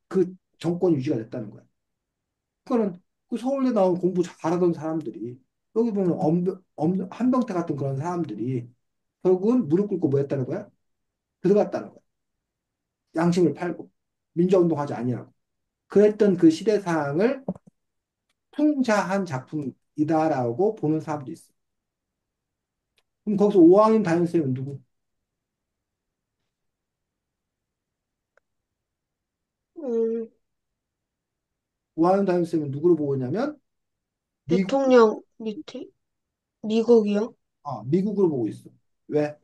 그 정권 유지가 됐다는 거야. 그거는 그 서울대 나온 공부 잘하던 사람들이 여기 보면 한병태 같은 그런 사람들이 결국은 무릎 꿇고 뭐 했다는 거야? 들어갔다는 거야. 양심을 팔고 민주화운동하지 아니하고 그랬던 그 시대상을 풍자한 작품이다라고 보는 사람도 있어. 그럼 거기서 오왕임 다현쌤은 누구? 음, 오왕임 다현쌤은 누구를 보고 있냐면 미국, 대통령 밑에? 미국이요? 미국으로 보고 있어. 왜?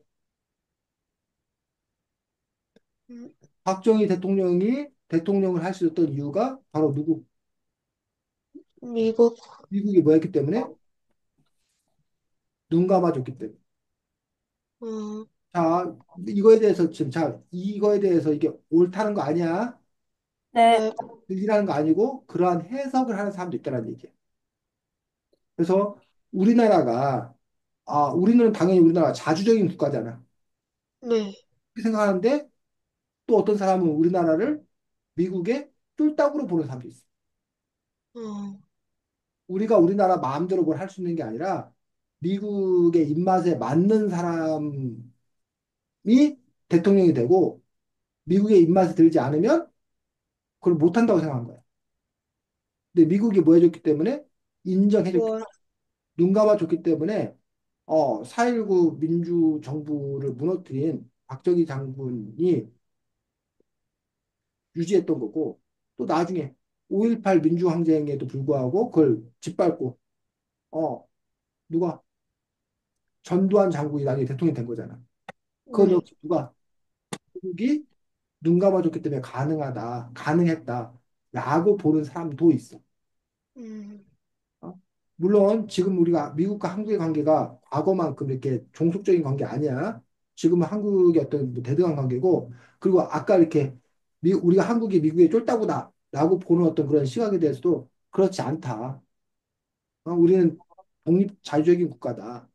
음, 박정희 대통령이 대통령을 할 수 있었던 이유가 바로 누구? 미국, 미국이 뭐였기 때문에? 눈 감아줬기 때문에. 어, 자, 이거에 대해서 지금 이거에 대해서 이게 옳다는 거 아니야? 네. 네, 이라는 거 아니고 그러한 해석을 하는 사람도 있다는 얘기예요. 그래서 우리나라가 우리는 당연히 우리나라가 자주적인 국가잖아. 네, 그렇게 생각하는데 또 어떤 사람은 우리나라를 미국의 쫄딱으로 보는 사람도 있어. 어, 우리가 우리나라 마음대로 뭘 할 수 있는 게 아니라 미국의 입맛에 맞는 사람이 대통령이 되고 미국의 입맛에 들지 않으면 그걸 못한다고 생각한 거야. 근데 미국이 뭐 해줬기 때문에 인정해줬기, 뭐, 눈 감아줬기 때문에 4.19 민주정부를 무너뜨린 박정희 장군이 유지했던 거고 또 나중에 5.18 민주항쟁에도 불구하고 그걸 짓밟고 어 누가 전두환 장군이 나중에 대통령이 된 거잖아. 그건 네, 역시 누가 미국이 눈 감아줬기 때문에 가능했다라고 보는 사람도 있어. 음, 어? 물론 지금 우리가 미국과 한국의 관계가 과거만큼 이렇게 종속적인 관계 아니야. 지금은 한국의 어떤 뭐 대등한 관계고, 그리고 아까 이렇게 우리가 한국이 미국의 쫄따구다라고 보는 어떤 그런 시각에 대해서도 그렇지 않다. 우리는 독립 자주적인 국가다.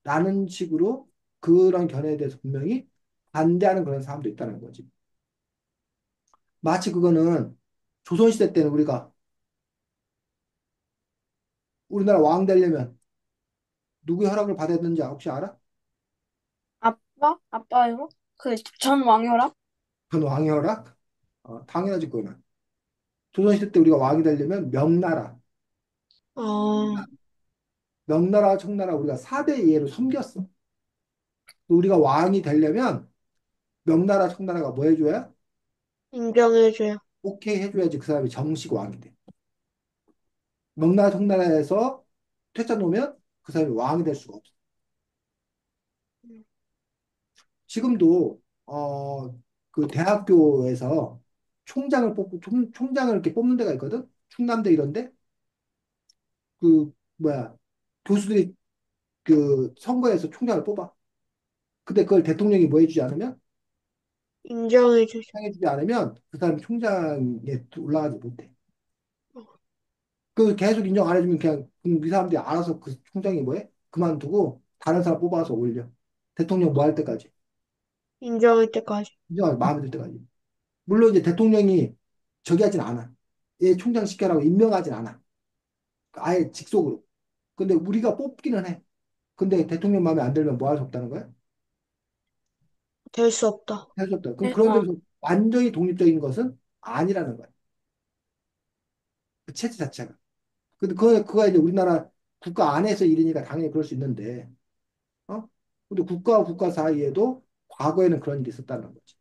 라는 식으로 그런 견해에 대해서 분명히 반대하는 그런 사람도 있다는 거지. 마치 그거는 조선시대 때는 우리나라 왕 되려면 누구의 허락을 받아야 되는지 혹시 알아? 아빠? 아빠요? 그 전 왕이라? 전 왕의 허락? 당연하지, 그거는. 조선시대 때 우리가 왕이 되려면 어, 명나라, 청나라 우리가 4대 이해로 섬겼어. 우리가 왕이 되려면 명나라, 청나라가 뭐 해줘야? 인정해줘요. 오케이 해줘야지 그 사람이 정식 왕이 돼. 명나라, 청나라에서 퇴짜 놓으면 그 사람이 왕이 될 수가 없어. 지금도 그 대학교에서 총장을 이렇게 뽑는 데가 있거든. 충남대 이런데 그 뭐야 교수들이 그 선거에서 총장을 뽑아. 근데 그걸 대통령이 뭐 해주지 않으면 인정해주죠. 해주지 않으면 그 사람이 총장에 올라가지 못해. 그 계속 인정 안 해주면 그냥 이 사람들이 알아서 그 총장이 뭐해? 그만두고 다른 사람 뽑아서 올려. 대통령 뭐 할 때까지. 인정할 때까지. 인정하지 마음에 들 때까지. 물론 이제 대통령이 저기 하진 않아. 얘 총장 시켜라고 임명하진 않아. 아예 직속으로. 근데 우리가 뽑기는 해. 근데 대통령 마음에 안 들면 뭐 할 수 없다는 거야? 될 수 없다. 할 수 없다. 그럼 네, 그런 데서 완전히 독립적인 것은 아니라는 거야. 그 체제 자체가. 근데 그거 이제 우리나라 국가 안에서 일이니까 당연히 그럴 수 있는데, 어? 근데 국가와 국가 사이에도 과거에는 그런 일이 있었다는 거지.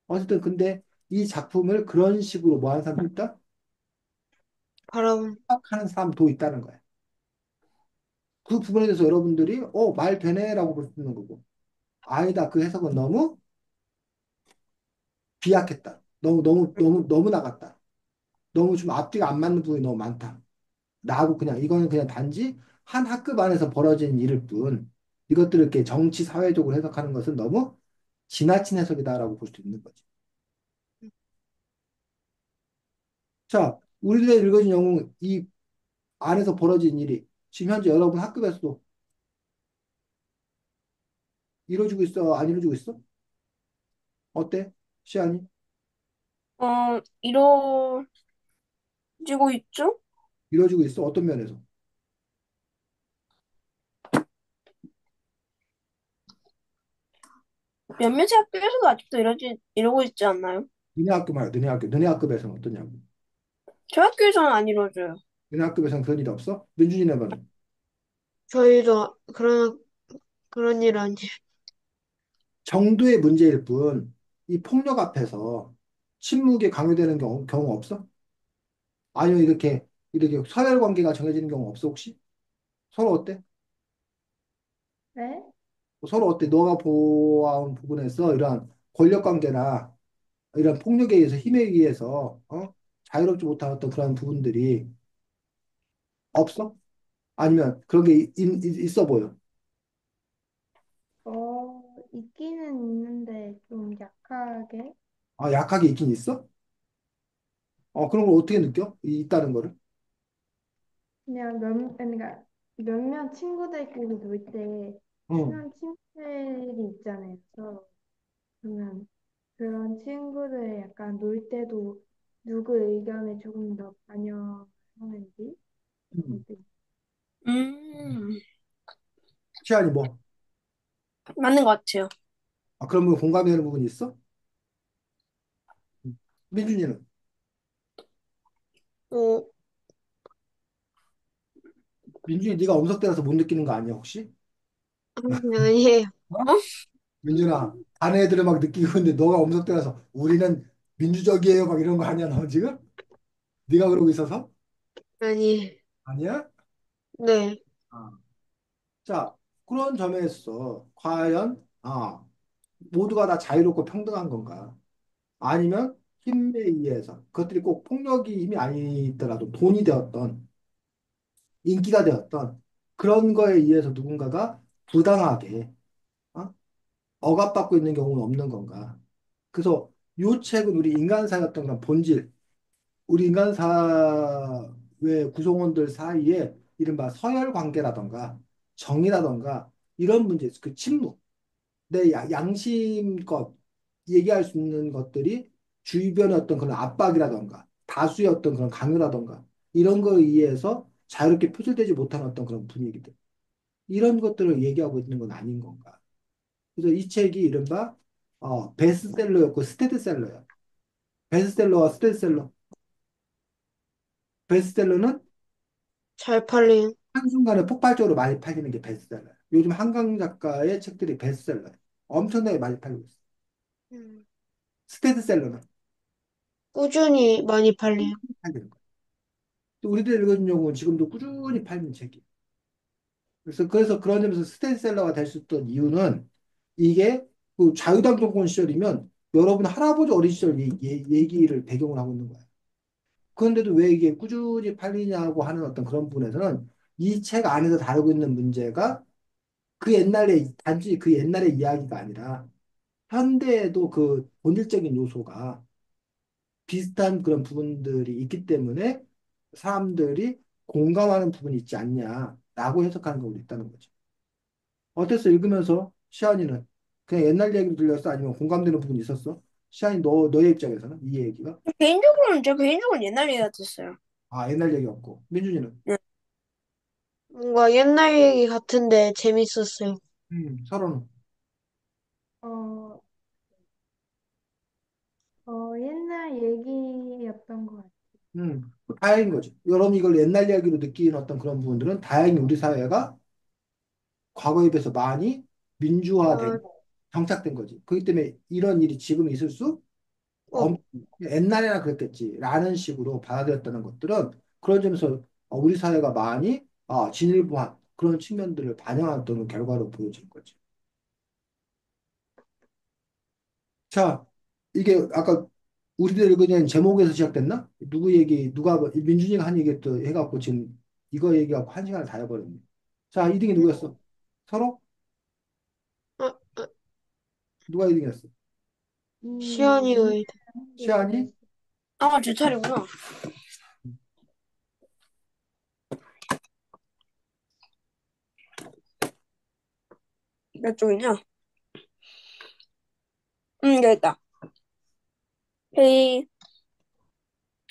어쨌든 근데 이 작품을 그런 식으로 뭐 하는 사람도 있다? 바라본, 생각하는 사람도 있다는 거야. 그 부분에 대해서 여러분들이 말 되네라고 볼 수 있는 거고 아니다 그 해석은 너무 비약했다. 너무 너무 너무 너무 나갔다. 너무 좀 앞뒤가 안 맞는 부분이 너무 많다. 라고 그냥 이거는 그냥 단지 한 학급 안에서 벌어진 일일 뿐 이것들을 이렇게 정치 사회적으로 해석하는 것은 너무 지나친 해석이다라고 볼 수 있는 거지. 자, 우리들의 읽어진 영웅 이 안에서 벌어진 일이 지금 현재 여러분 학급에서도 이루어지고 있어? 안 이루어지고 있어? 어때? 시안이? 이루어지고 있죠? 이루어지고 있어? 어떤 면에서? 몇몇 학교에서도 아직도 이러고 있지 않나요? 너네 학교 말이야, 너네 학교. 너네 학급에서는 어떠냐고. 저희 학교에서는 안 이루어져요. 너네 학급에서는 그런 일이 없어? 민준이네 말은. 저희도 그런 일 아니. 정도의 문제일 뿐, 이 폭력 앞에서 침묵이 강요되는 경우 없어? 아니면 이렇게 서열 관계가 정해지는 경우 없어, 혹시? 서로 어때? 네? 서로 어때? 너가 보아온 부분에서 이런 권력 관계나 이런 폭력에 의해서 힘에 의해서, 자유롭지 못한 어떤 그런 부분들이 없어? 아니면 그런 게 있어 보여? 있기는 있는데 좀 약하게. 아, 약하게 있긴 있어? 그런 걸 어떻게 느껴? 있다는 거를? 그러니까 몇몇 친구들끼리 놀 때 응. 친한 친구들이 있잖아요. 그러면 그런 친구들 약간 놀 때도 누구 의견에 조금 더 반영하는지 그런 음. 것도 음, 시안이 뭐? 맞는 것 같아요. 그런 부분 공감이 되는 부분이 있어? 민준이는? 어, 민준이 네가 엄석대라서 못 느끼는 거 아니야, 혹시? 아니에요. 어? 민준아, 다른 애들은 막 느끼고 있는데 너가 엄석대라서 우리는 민주적이에요, 막 이런 거 아니야, 너 지금? 네가 그러고 있어서? 아니, 아니야? 네. 아. 자, 그런 점에서 과연 모두가 다 자유롭고 평등한 건가? 아니면 힘에 의해서 그것들이 꼭 폭력이 힘이 아니더라도 돈이 되었던 인기가 되었던 그런 거에 의해서 누군가가 부당하게 어? 억압받고 있는 경우는 없는 건가? 그래서 요 책은 우리 인간사의 어떤 그런 본질, 우리 인간사회 구성원들 사이에 이른바 서열 관계라던가 정의라던가 이런 문제, 그 침묵, 내 양심껏 얘기할 수 있는 것들이 주변의 어떤 그런 압박이라던가 다수의 어떤 그런 강요라던가 이런 거에 의해서 자유롭게 표출되지 못하는 어떤 그런 분위기들. 이런 것들을 얘기하고 있는 건 아닌 건가. 그래서 이 책이 이른바 베스트셀러였고 스테디셀러야. 베스트셀러와 스테디셀러. 베스트셀러는 잘 팔린. 한순간에 폭발적으로 많이 팔리는 게 베스트셀러야. 요즘 한강 작가의 책들이 베스트셀러야. 엄청나게 많이 팔리고 있어. 음, 스테디셀러는 꾸준히 많이 팔린. 팔리는 거야. 또 우리들 읽은 경우는 지금도 꾸준히 팔리는 책이야. 그래서 그런 점에서 스테디셀러가 될 수 있던 이유는 이게 그 자유당 정권 시절이면 여러분 할아버지 어린 시절 얘기를 배경으로 하고 있는 거야. 그런데도 왜 이게 꾸준히 팔리냐고 하는 어떤 그런 부분에서는 이 책 안에서 다루고 있는 문제가 그 옛날에 단지 그 옛날의 이야기가 아니라 현대에도 그 본질적인 요소가 비슷한 그런 부분들이 있기 때문에 사람들이 공감하는 부분이 있지 않냐라고 해석하는 거고 있다는 거죠. 어땠어? 읽으면서 시안이는 그냥 옛날 얘기로 들렸어? 아니면 공감되는 부분이 있었어? 시안이 너의 입장에서는 이 얘기가 제 개인적으로는 옛날 얘기 같았어요. 옛날 얘기였고 민준이는 네. 뭔가 옛날 얘기 같은데 재밌었어요. 서로는 어, 옛날 얘기였던 것 같아요. 다행인 거지. 여러분 이걸 옛날 이야기로 느끼는 어떤 그런 부분들은 다행히 우리 사회가 과거에 비해서 많이 민주화된 아, 정착된 거지. 그렇기 때문에 이런 일이 지금 있을 수 어, 옛날에나 그랬겠지라는 식으로 받아들였다는 것들은 그런 점에서 우리 사회가 많이 진일보한 그런 측면들을 반영했던 결과로 보여진 거지. 자, 이게 아까 우리들 그냥 제목에서 시작됐나? 누구 얘기, 누가, 민준이가 한 얘기 또 해갖고 지금 이거 얘기하고 한 시간을 다 해버렸네. 자, 2등이 누구였어? 서로? 아, 아, 누가 2등이었어? 민지가 시연이의, 한게 시안이? 이겼어. 아, 제 차례구나. 몇 쪽이냐? 여기 있다. 이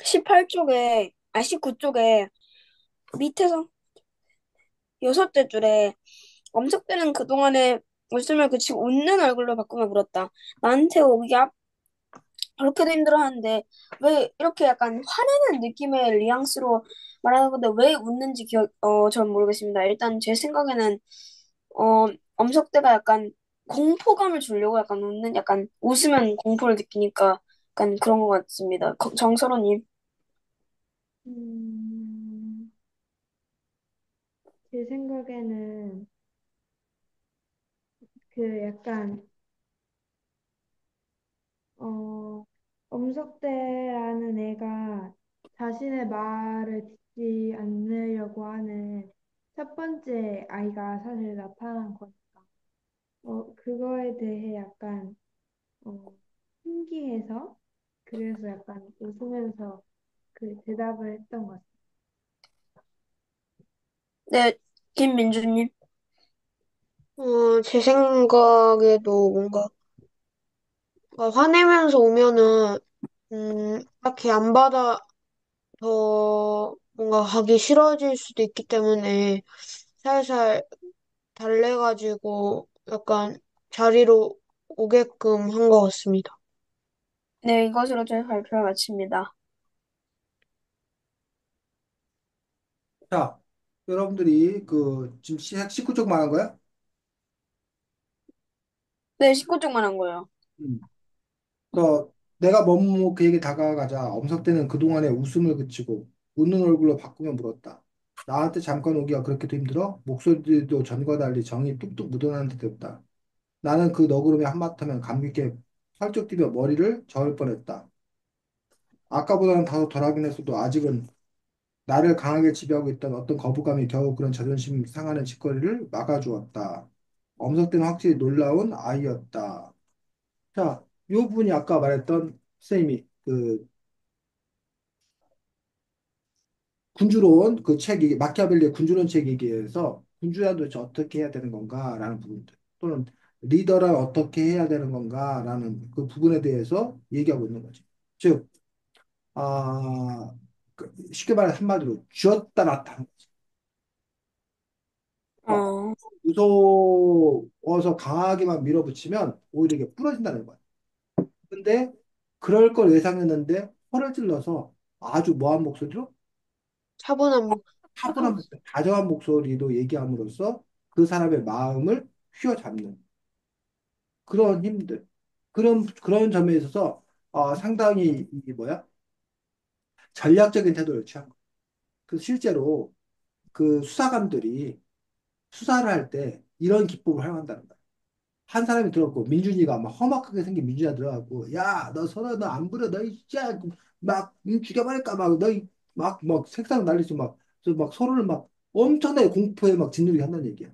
18쪽에, 19쪽에 밑에서 여섯째 줄에 엄석대는 그동안의 웃음을 그치고 웃는 얼굴로 바꾸며 물었다. 나한테 오기가 그렇게도 힘들어하는데 왜 이렇게 약간 화내는 느낌의 뉘앙스로 말하는 건데 왜 웃는지 전 모르겠습니다. 일단 제 생각에는 어, 엄석대가 약간 공포감을 주려고 약간 웃는 약간 웃으면 공포를 느끼니까 약간 그런 것 같습니다. 정설호님. 음, 제 생각에는 그 약간 어, 엄석대라는 애가 자신의 말을 듣지 않으려고 하는 첫 번째 아이가 사실 나타난 거니까. 그거에 대해 약간 신기해서 그래서 약간 웃으면서 그 대답을 했던 것 같아요. 네, 김민주님. 제 생각에도 뭔가, 화내면서 오면은, 딱히 안 받아, 더 뭔가 하기 싫어질 수도 있기 때문에 살살 달래가지고 약간 자리로 오게끔 한 것 같습니다. 네, 이것으로 저희 발표를 마칩니다. 자, 여러분들이 지금 19쪽 말한 거야? 네, 19쪽만 한 거예요. 음. 내가 뭐뭐 그에게 다가가자 엄석대는 그동안의 웃음을 그치고 웃는 얼굴로 바꾸며 물었다. 나한테 잠깐 오기가 그렇게도 힘들어? 목소리도 전과 달리 정이 뚝뚝 묻어나는 듯했다. 나는 그 너구름의 한마디면 감기 있게 펄쩍 뛰며 머리를 저을 뻔했다. 아까보다는 다소 덜하긴 했어도 아직은 나를 강하게 지배하고 있던 어떤 거부감이 겨우 그런 자존심 상하는 짓거리를 막아주었다. 엄석대는 확실히 놀라운 아이였다. 자, 요 부분이 아까 말했던 쌤이 군주론 그 책이 마키아벨리의 군주론 책 얘기에서 군주란 도대체 어떻게 해야 되는 건가라는 부분들 또는 리더란 어떻게 해야 되는 건가라는 그 부분에 대해서 얘기하고 있는 거지. 즉, 쉽게 말해 한마디로 쥐었다 놨다. 어, 어, 무서워서 강하게만 밀어붙이면 오히려 이게 부러진다는 거야. 근데 그럴 걸 예상했는데 허를 찔러서 아주 뭐한 목소리로 차분한 목, 차분한 목소리, 다정한 목소리로 얘기함으로써 그 사람의 마음을 휘어잡는 그런 힘들, 그런 점에 있어서 상당히 이게 뭐야? 전략적인 태도를 취한 거야. 그 실제로 그 수사관들이 수사를 할 때 이런 기법을 활용한다는 거야. 한 사람이 들어갔고 민준이가 막 험악하게 생긴 민준이가 들어가고 야 너 서로 너 안 부려 너 진짜 막 죽여버릴까 막 너희 막 색상 날리지 막 서로를 막 엄청나게 공포에 막 짓누르게 한다는 얘기야.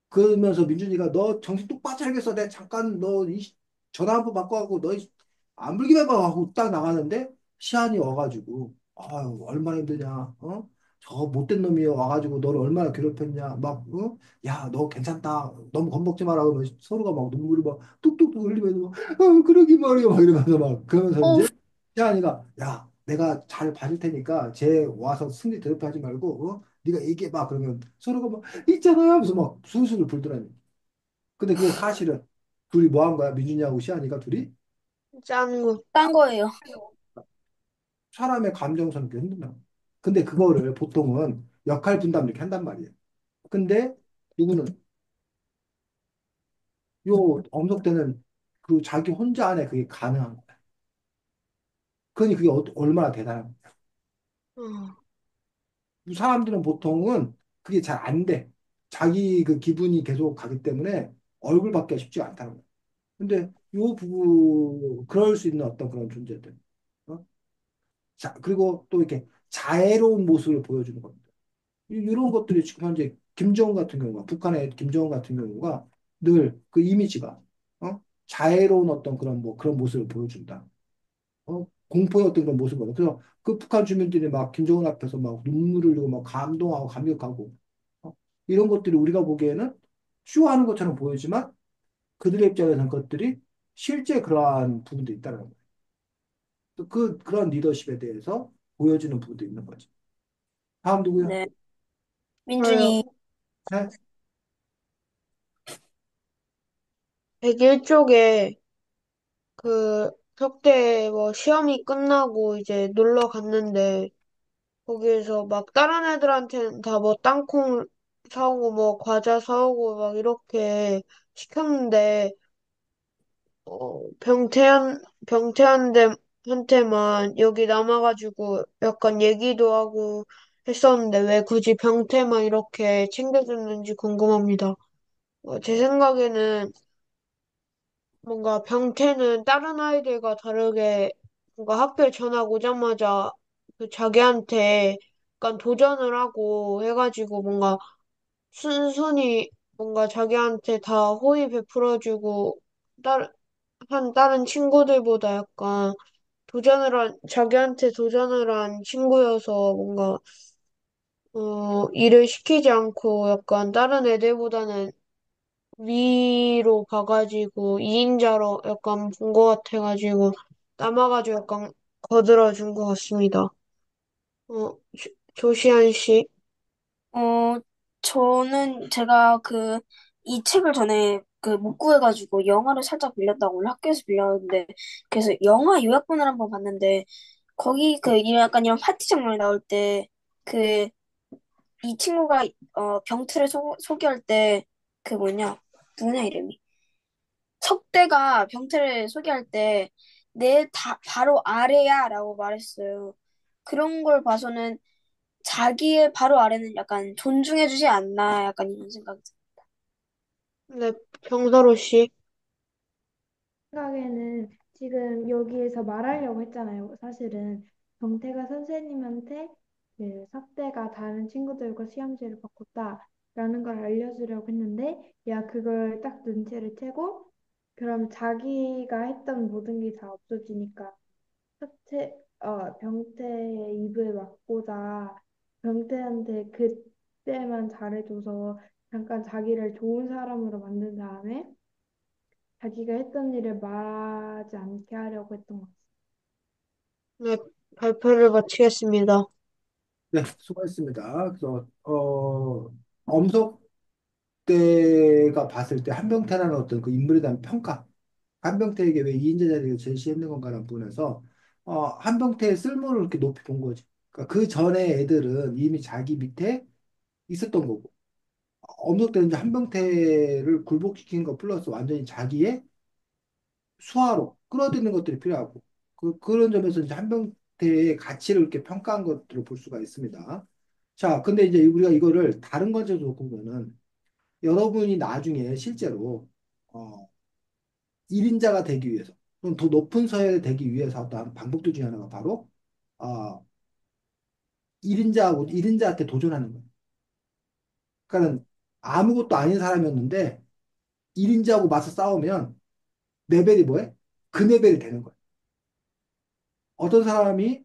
그러면서 민준이가 너 정신 똑바로 차리겠어. 내가 잠깐 전화 한 번 바꿔갖고 너안 불기만 봐 하고 딱 나가는데 시안이 와가지고 아유 얼마나 힘드냐 어? 저 못된 놈이 와가지고 너를 얼마나 괴롭혔냐 막 어? 야 너 괜찮다 너무 겁먹지 마라 그러면 서로가 막 눈물이 막 뚝뚝뚝 흘리면서 막, 그러기 말이야 막 이러면서 막 그러면서 어, 이제 시안이가 야 내가 잘 봐줄 테니까 쟤 와서 승리 더럽게 하지 말고 네가 얘기해봐 그러면 서로가 막 있잖아 하면서 막 술술을 불더라니. 근데 그게 사실은 둘이 뭐 한 거야? 민준이하고 시안이가 둘이 짠 거. 딴 거예요. 사람의 감정선을 흔든다. 근데 그거를 보통은 역할 분담 이렇게 한단 말이에요. 근데 누구는 요 엄석대는 그 자기 혼자 안에 그게 가능한 거야. 그러니 그게 얼마나 대단한 거야. 어, 사람들은 보통은 그게 잘 안 돼. 자기 그 기분이 계속 가기 때문에 얼굴 받기가 쉽지 않다는 거야. 근데 요 부부 그럴 수 있는 어떤 그런 존재들. 어? 자, 그리고 또 이렇게 자애로운 모습을 보여주는 겁니다. 이런 것들이 지금 현재 김정은 같은 경우가 북한의 김정은 같은 경우가 늘 그 이미지가 자애로운 어떤 그런 뭐 그런 모습을 보여준다. 공포의 어떤 그런 모습을. 그래서 그 북한 주민들이 막 김정은 앞에서 막 눈물을 흘리고 막 감동하고 감격하고 어? 이런 것들이 우리가 보기에는 쇼하는 것처럼 보이지만 그들의 입장에서는 그것들이 실제 그러한 부분도 있다는 거예요. 그런 리더십에 대해서 보여주는 부분도 있는 거죠. 다음 누구요? 네. 저요. 민준이, 네? 101쪽에 그 석대 뭐 시험이 끝나고 이제 놀러 갔는데 거기에서 막 다른 애들한테는 다 뭐 땅콩 사오고 뭐 과자 사오고 막 이렇게 시켰는데 병태한테만 여기 남아가지고 약간 얘기도 하고 했었는데 왜 굳이 병태만 이렇게 챙겨줬는지 궁금합니다. 제 생각에는 뭔가 병태는 다른 아이들과 다르게 뭔가 학교에 전학 오자마자 그 자기한테 약간 도전을 하고 해가지고 뭔가 순순히 뭔가 자기한테 다 호의 베풀어주고 다른 친구들보다 약간 자기한테 도전을 한 친구여서 뭔가 일을 시키지 않고 약간 다른 애들보다는 위로 봐가지고 이인자로 약간 본 것 같아가지고 남아가지고 약간 거들어 준 것 같습니다. 조시안 씨. 어, 저는 제가 이 책을 전에 못 구해가지고 영화를 살짝 빌렸다고 원래 학교에서 빌렸는데, 그래서 영화 요약본을 한번 봤는데, 거기 약간 이런 파티 장면이 나올 때, 그, 이 친구가, 병트를 소개할 때, 누구냐, 이름이. 석대가 병태를 소개할 때, 바로 아래야 라고 말했어요. 그런 걸 봐서는 자기의 바로 아래는 약간 존중해주지 않나, 약간 이런 생각이 들어요. 네, 병서로 씨. 생각에는 지금 여기에서 말하려고 했잖아요. 사실은 정태가 선생님한테 그 석대가 다른 친구들과 시험지를 바꿨다라는 걸 알려주려고 했는데, 야, 그걸 딱 눈치를 채고, 그럼 자기가 했던 모든 게 다 없어지니까 병태의 입을 막고자 병태한테 그때만 잘해줘서 잠깐 자기를 좋은 사람으로 만든 다음에 자기가 했던 일을 말하지 않게 하려고 했던 것 같아요. 네, 발표를 마치겠습니다. 네, 수고했습니다. 그래서 엄석대가 봤을 때 한병태라는 어떤 그 인물에 대한 평가, 한병태에게 왜 이인자 자리를 제시했는 건가라는 부분에서 한병태의 쓸모를 이렇게 높이 본 거지. 그러니까 그 전에 애들은 이미 자기 밑에 있었던 거고, 엄석대는 이제 한병태를 굴복시킨 것 플러스 완전히 자기의 수하로 끌어들이는 것들이 필요하고, 그런 점에서 이제 한병태의 가치를 이렇게 평가한 것들을 볼 수가 있습니다. 자, 근데 이제 우리가 이거를 다른 관점에서 보면은 여러분이 나중에 실제로 어, 1인자가 되기 위해서 또는 더 높은 서열에 되기 위해서 어떤 방법들 중에 하나가 바로 어, 1인자한테 도전하는 거예요. 그러니까 아무것도 아닌 사람이었는데 1인자하고 맞서 싸우면 레벨이 뭐해? 그 레벨이 되는 거예요. 어떤 사람이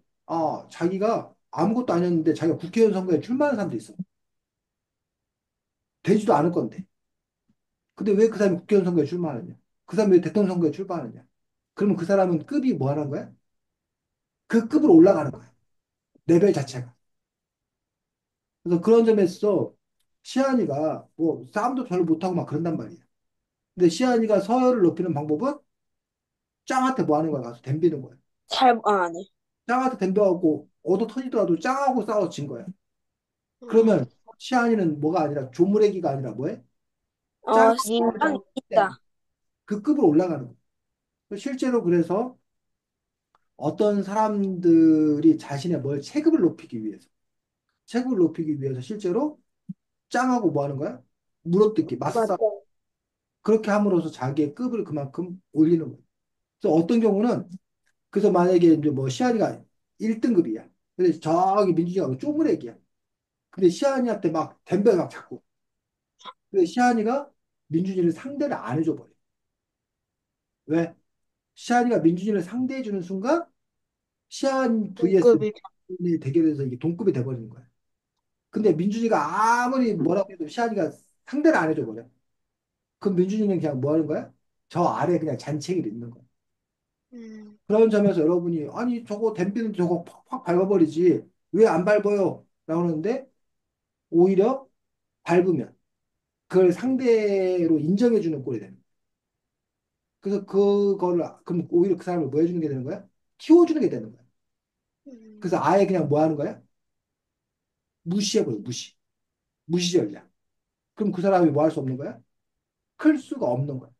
자기가 아무것도 아니었는데 자기가 국회의원 선거에 출마하는 사람도 있어. 되지도 않을 건데. 근데 왜 그 사람이 국회의원 선거에 출마하느냐? 그 사람이 왜 대통령 선거에 출마하느냐? 그러면 그 사람은 급이 뭐 하는 거야? 그 급으로 올라가는 거야. 레벨 자체가. 그래서 그런 점에서 시안이가 뭐 싸움도 별로 못하고 막 그런단 말이야. 근데 시안이가 서열을 높이는 방법은 짱한테 뭐 하는 거야? 가서 덤비는 거야. 아니. 짱한테 덤벼갖고 얻어 터지더라도 짱하고 싸워 진 거야. 아, 그러면 시안이는 뭐가 아니라 조무래기가 아니라 뭐해? 짱 땅 이인자. 있다. 그 급으로 올라가는 거야. 실제로 그래서 어떤 사람들이 자신의 체급을 높이기 위해서 체급을 높이기 위해서 실제로 짱하고 뭐 하는 거야? 물어뜯기, 맞서 맞죠. 그렇게 함으로써 자기의 급을 그만큼 올리는 거예요. 그래서 어떤 경우는 그래서 만약에 이제 뭐 시안이가 1등급이야. 근데 저기 민준이가 쪼무레기야. 근데 시안이한테 막 덤벼 막 잡고. 근데 시안이가 민준이를 상대를 안 해줘 버려. 왜? 시안이가 민준이를 상대해주는 순간 시안 vs 동급이. 민준이 대결에서 이게 동급이 돼버리는 거야. 근데 민준이가 아무리 뭐라고 해도 시안이가 상대를 안 해줘 버려. 그럼 민준이는 그냥 뭐 하는 거야? 저 아래 그냥 잔챙이를 있는 거야. 음, 그런 점에서 여러분이 아니 저거 댐비는 저거 팍팍 밟아버리지 왜 안 밟아요? 라고 하는데 오히려 밟으면 그걸 상대로 인정해주는 꼴이 되는 거야. 그래서 그거를 그럼 오히려 그 사람을 뭐 해주는 게 되는 거야? 키워주는 게 되는 거야. 그래서 음, 아예 그냥 뭐 하는 거야? 무시해버려 무시. 무시 전략. 그럼 그 사람이 뭐 할 수 없는 거야? 클 수가 없는 거야.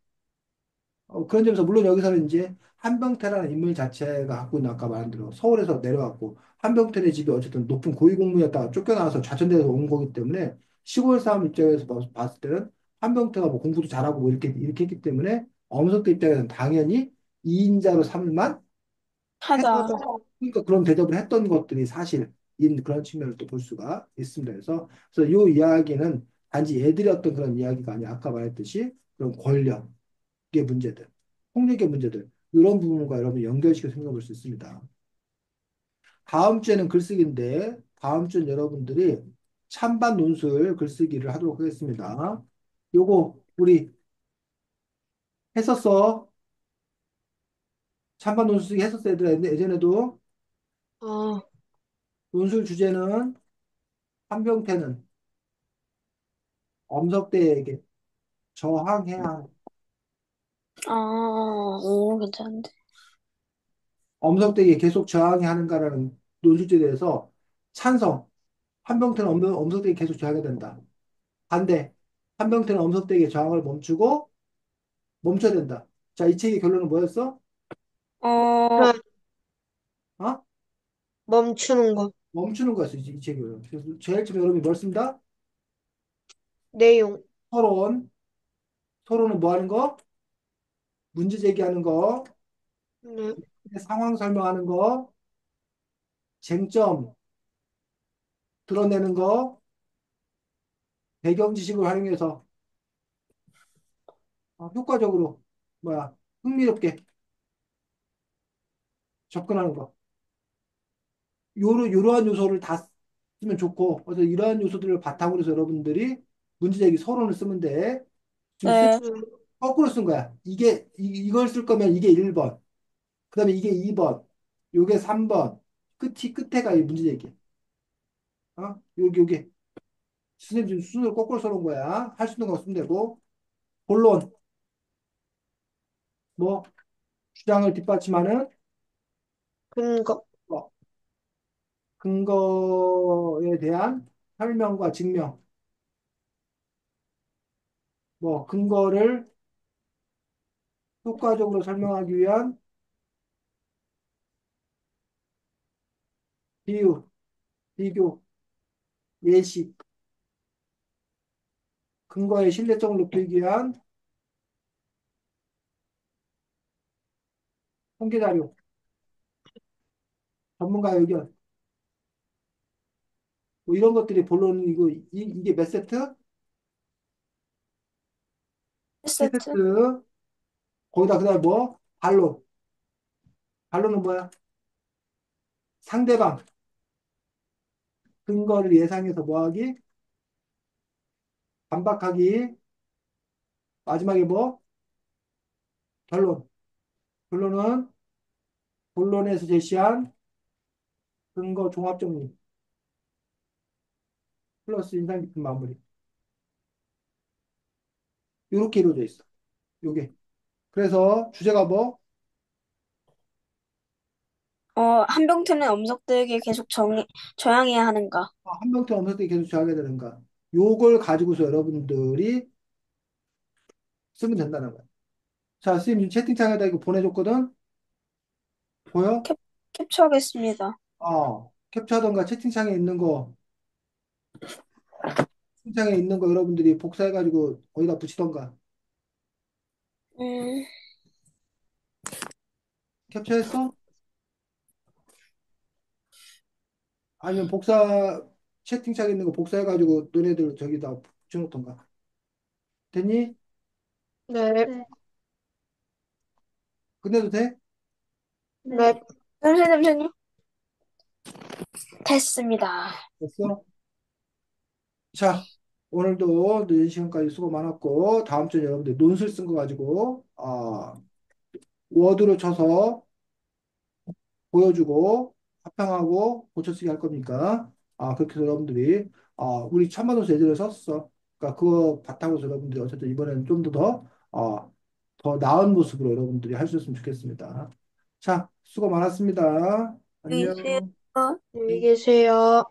그런 점에서 물론 여기서는 이제 한병태라는 인물 자체가 갖고 있는 아까 말한 대로 서울에서 내려왔고 한병태네 집이 어쨌든 높은 고위공무였다가 쫓겨나와서 좌천돼서 온 거기 때문에 시골 사람 입장에서 봤을 때는 한병태가 뭐 공부도 잘하고 뭐 이렇게 했기 때문에 엄석대 입장에서는 당연히 이인자로 삼을 만했던 하다. 그러니까 그런 대접을 했던 것들이 사실인 그런 측면을 또 볼 수가 있습니다. 그래서 이 이야기는 단지 애들이 어떤 그런 이야기가 아니라 아까 말했듯이 그런 권력 의 문제들, 폭력의 문제들, 이런 부분과 여러분 연결시켜 생각해 볼 수 있습니다. 다음 주에는 글쓰기인데, 다음 주는 여러분들이 찬반 논술 글쓰기를 하도록 하겠습니다. 요거, 우리 했었어. 찬반 논술 쓰기 했었어, 얘들아. 예전에도 아, 논술 주제는 한병태는 엄석대에게 저항해야 하는, 아, 오, 괜찮은데. 엄석대에게 계속 저항해야 하는가라는 논술제에 대해서 찬성, 한병태는 엄석대에게 계속 저항해야 된다. 반대. 한병태는 엄석대에게 저항을 멈추고 멈춰야 된다. 자, 이 책의 결론은 뭐였어? 어, 아, 어? 멈추는 거. 멈추는 거였어, 이 책의 결론. 그래서 제일 처음에 여러분이 뭘 씁니다? 내용. 토론. 토론은 뭐 하는 거? 문제 제기하는 거, 네. 상황 설명하는 거, 쟁점 드러내는 거, 배경 지식을 활용해서 효과적으로 뭐야 흥미롭게 접근하는 거. 요러한 요소를 다 쓰면 좋고, 그래서 이러한 요소들을 바탕으로 해서 여러분들이 문제 제기 서론을 쓰면 돼. 지금 네. 음, 거꾸로 쓴 거야. 이걸 쓸 거면 이게 1번, 그 다음에 이게 2번, 요게 3번, 끝에가 이 문제 제기. 요게. 선생님 지금 순서를 거꾸로 써놓은 거야. 할 수 있는 거 쓰면 되고. 본론, 뭐, 주장을 뒷받침하는 근거. 거, 근거에 대한 설명과 증명, 뭐, 근거를 효과적으로 설명하기 위한 비유, 비교, 예시, 근거의 신뢰성을 높이기 위한 통계 자료, 전문가 의견, 뭐 이런 것들이 본론이고, 이게 몇 세트? 세 세트? 세트. 거기다 그다음 뭐? 반론. 반론은 뭐야? 상대방 근거를 예상해서 뭐하기? 반박하기. 마지막에 뭐? 결론. 결론은 본론에서 제시한 근거 종합 정리 플러스 인상 깊은 마무리. 이렇게 이루어져 있어. 요게. 그래서 주제가 뭐? 한병태는 엄석대에게 계속 저항해야 하는가? 한명태 엄선되게 계속 정하게 되는가? 요걸 가지고서 여러분들이 쓰면 된다는 거야. 자, 선생님 지금 채팅창에다 이거 보내줬거든? 보여? 캡, 캡처하겠습니다. 캡처하던가 채팅창에 있는 거 여러분들이 복사해가지고 어디다 붙이던가. 음, 캡처했어? 아니면 복사, 채팅창에 있는 거 복사해가지고 너네들 저기다 붙여놓던가. 됐니? 네, 네, 끝내도 돼? 네, 네, 잠시만요. 됐습니다. 됐어? 자, 오늘도 늦은 시간까지 수고 많았고, 다음 주에 여러분들 논술 쓴 거 가지고, 워드로 쳐서 보여주고, 합평하고, 고쳐쓰기 할 거니까, 그렇게 해서 여러분들이, 우리 참마노스 예전에 썼어. 그러니까 그거 바탕으로 해서 여러분들이 어쨌든 이번에는 좀 더 나은 모습으로 여러분들이 할 수 있으면 좋겠습니다. 자, 수고 많았습니다. 안녕히 계세요. 안녕. 안녕히 계세요.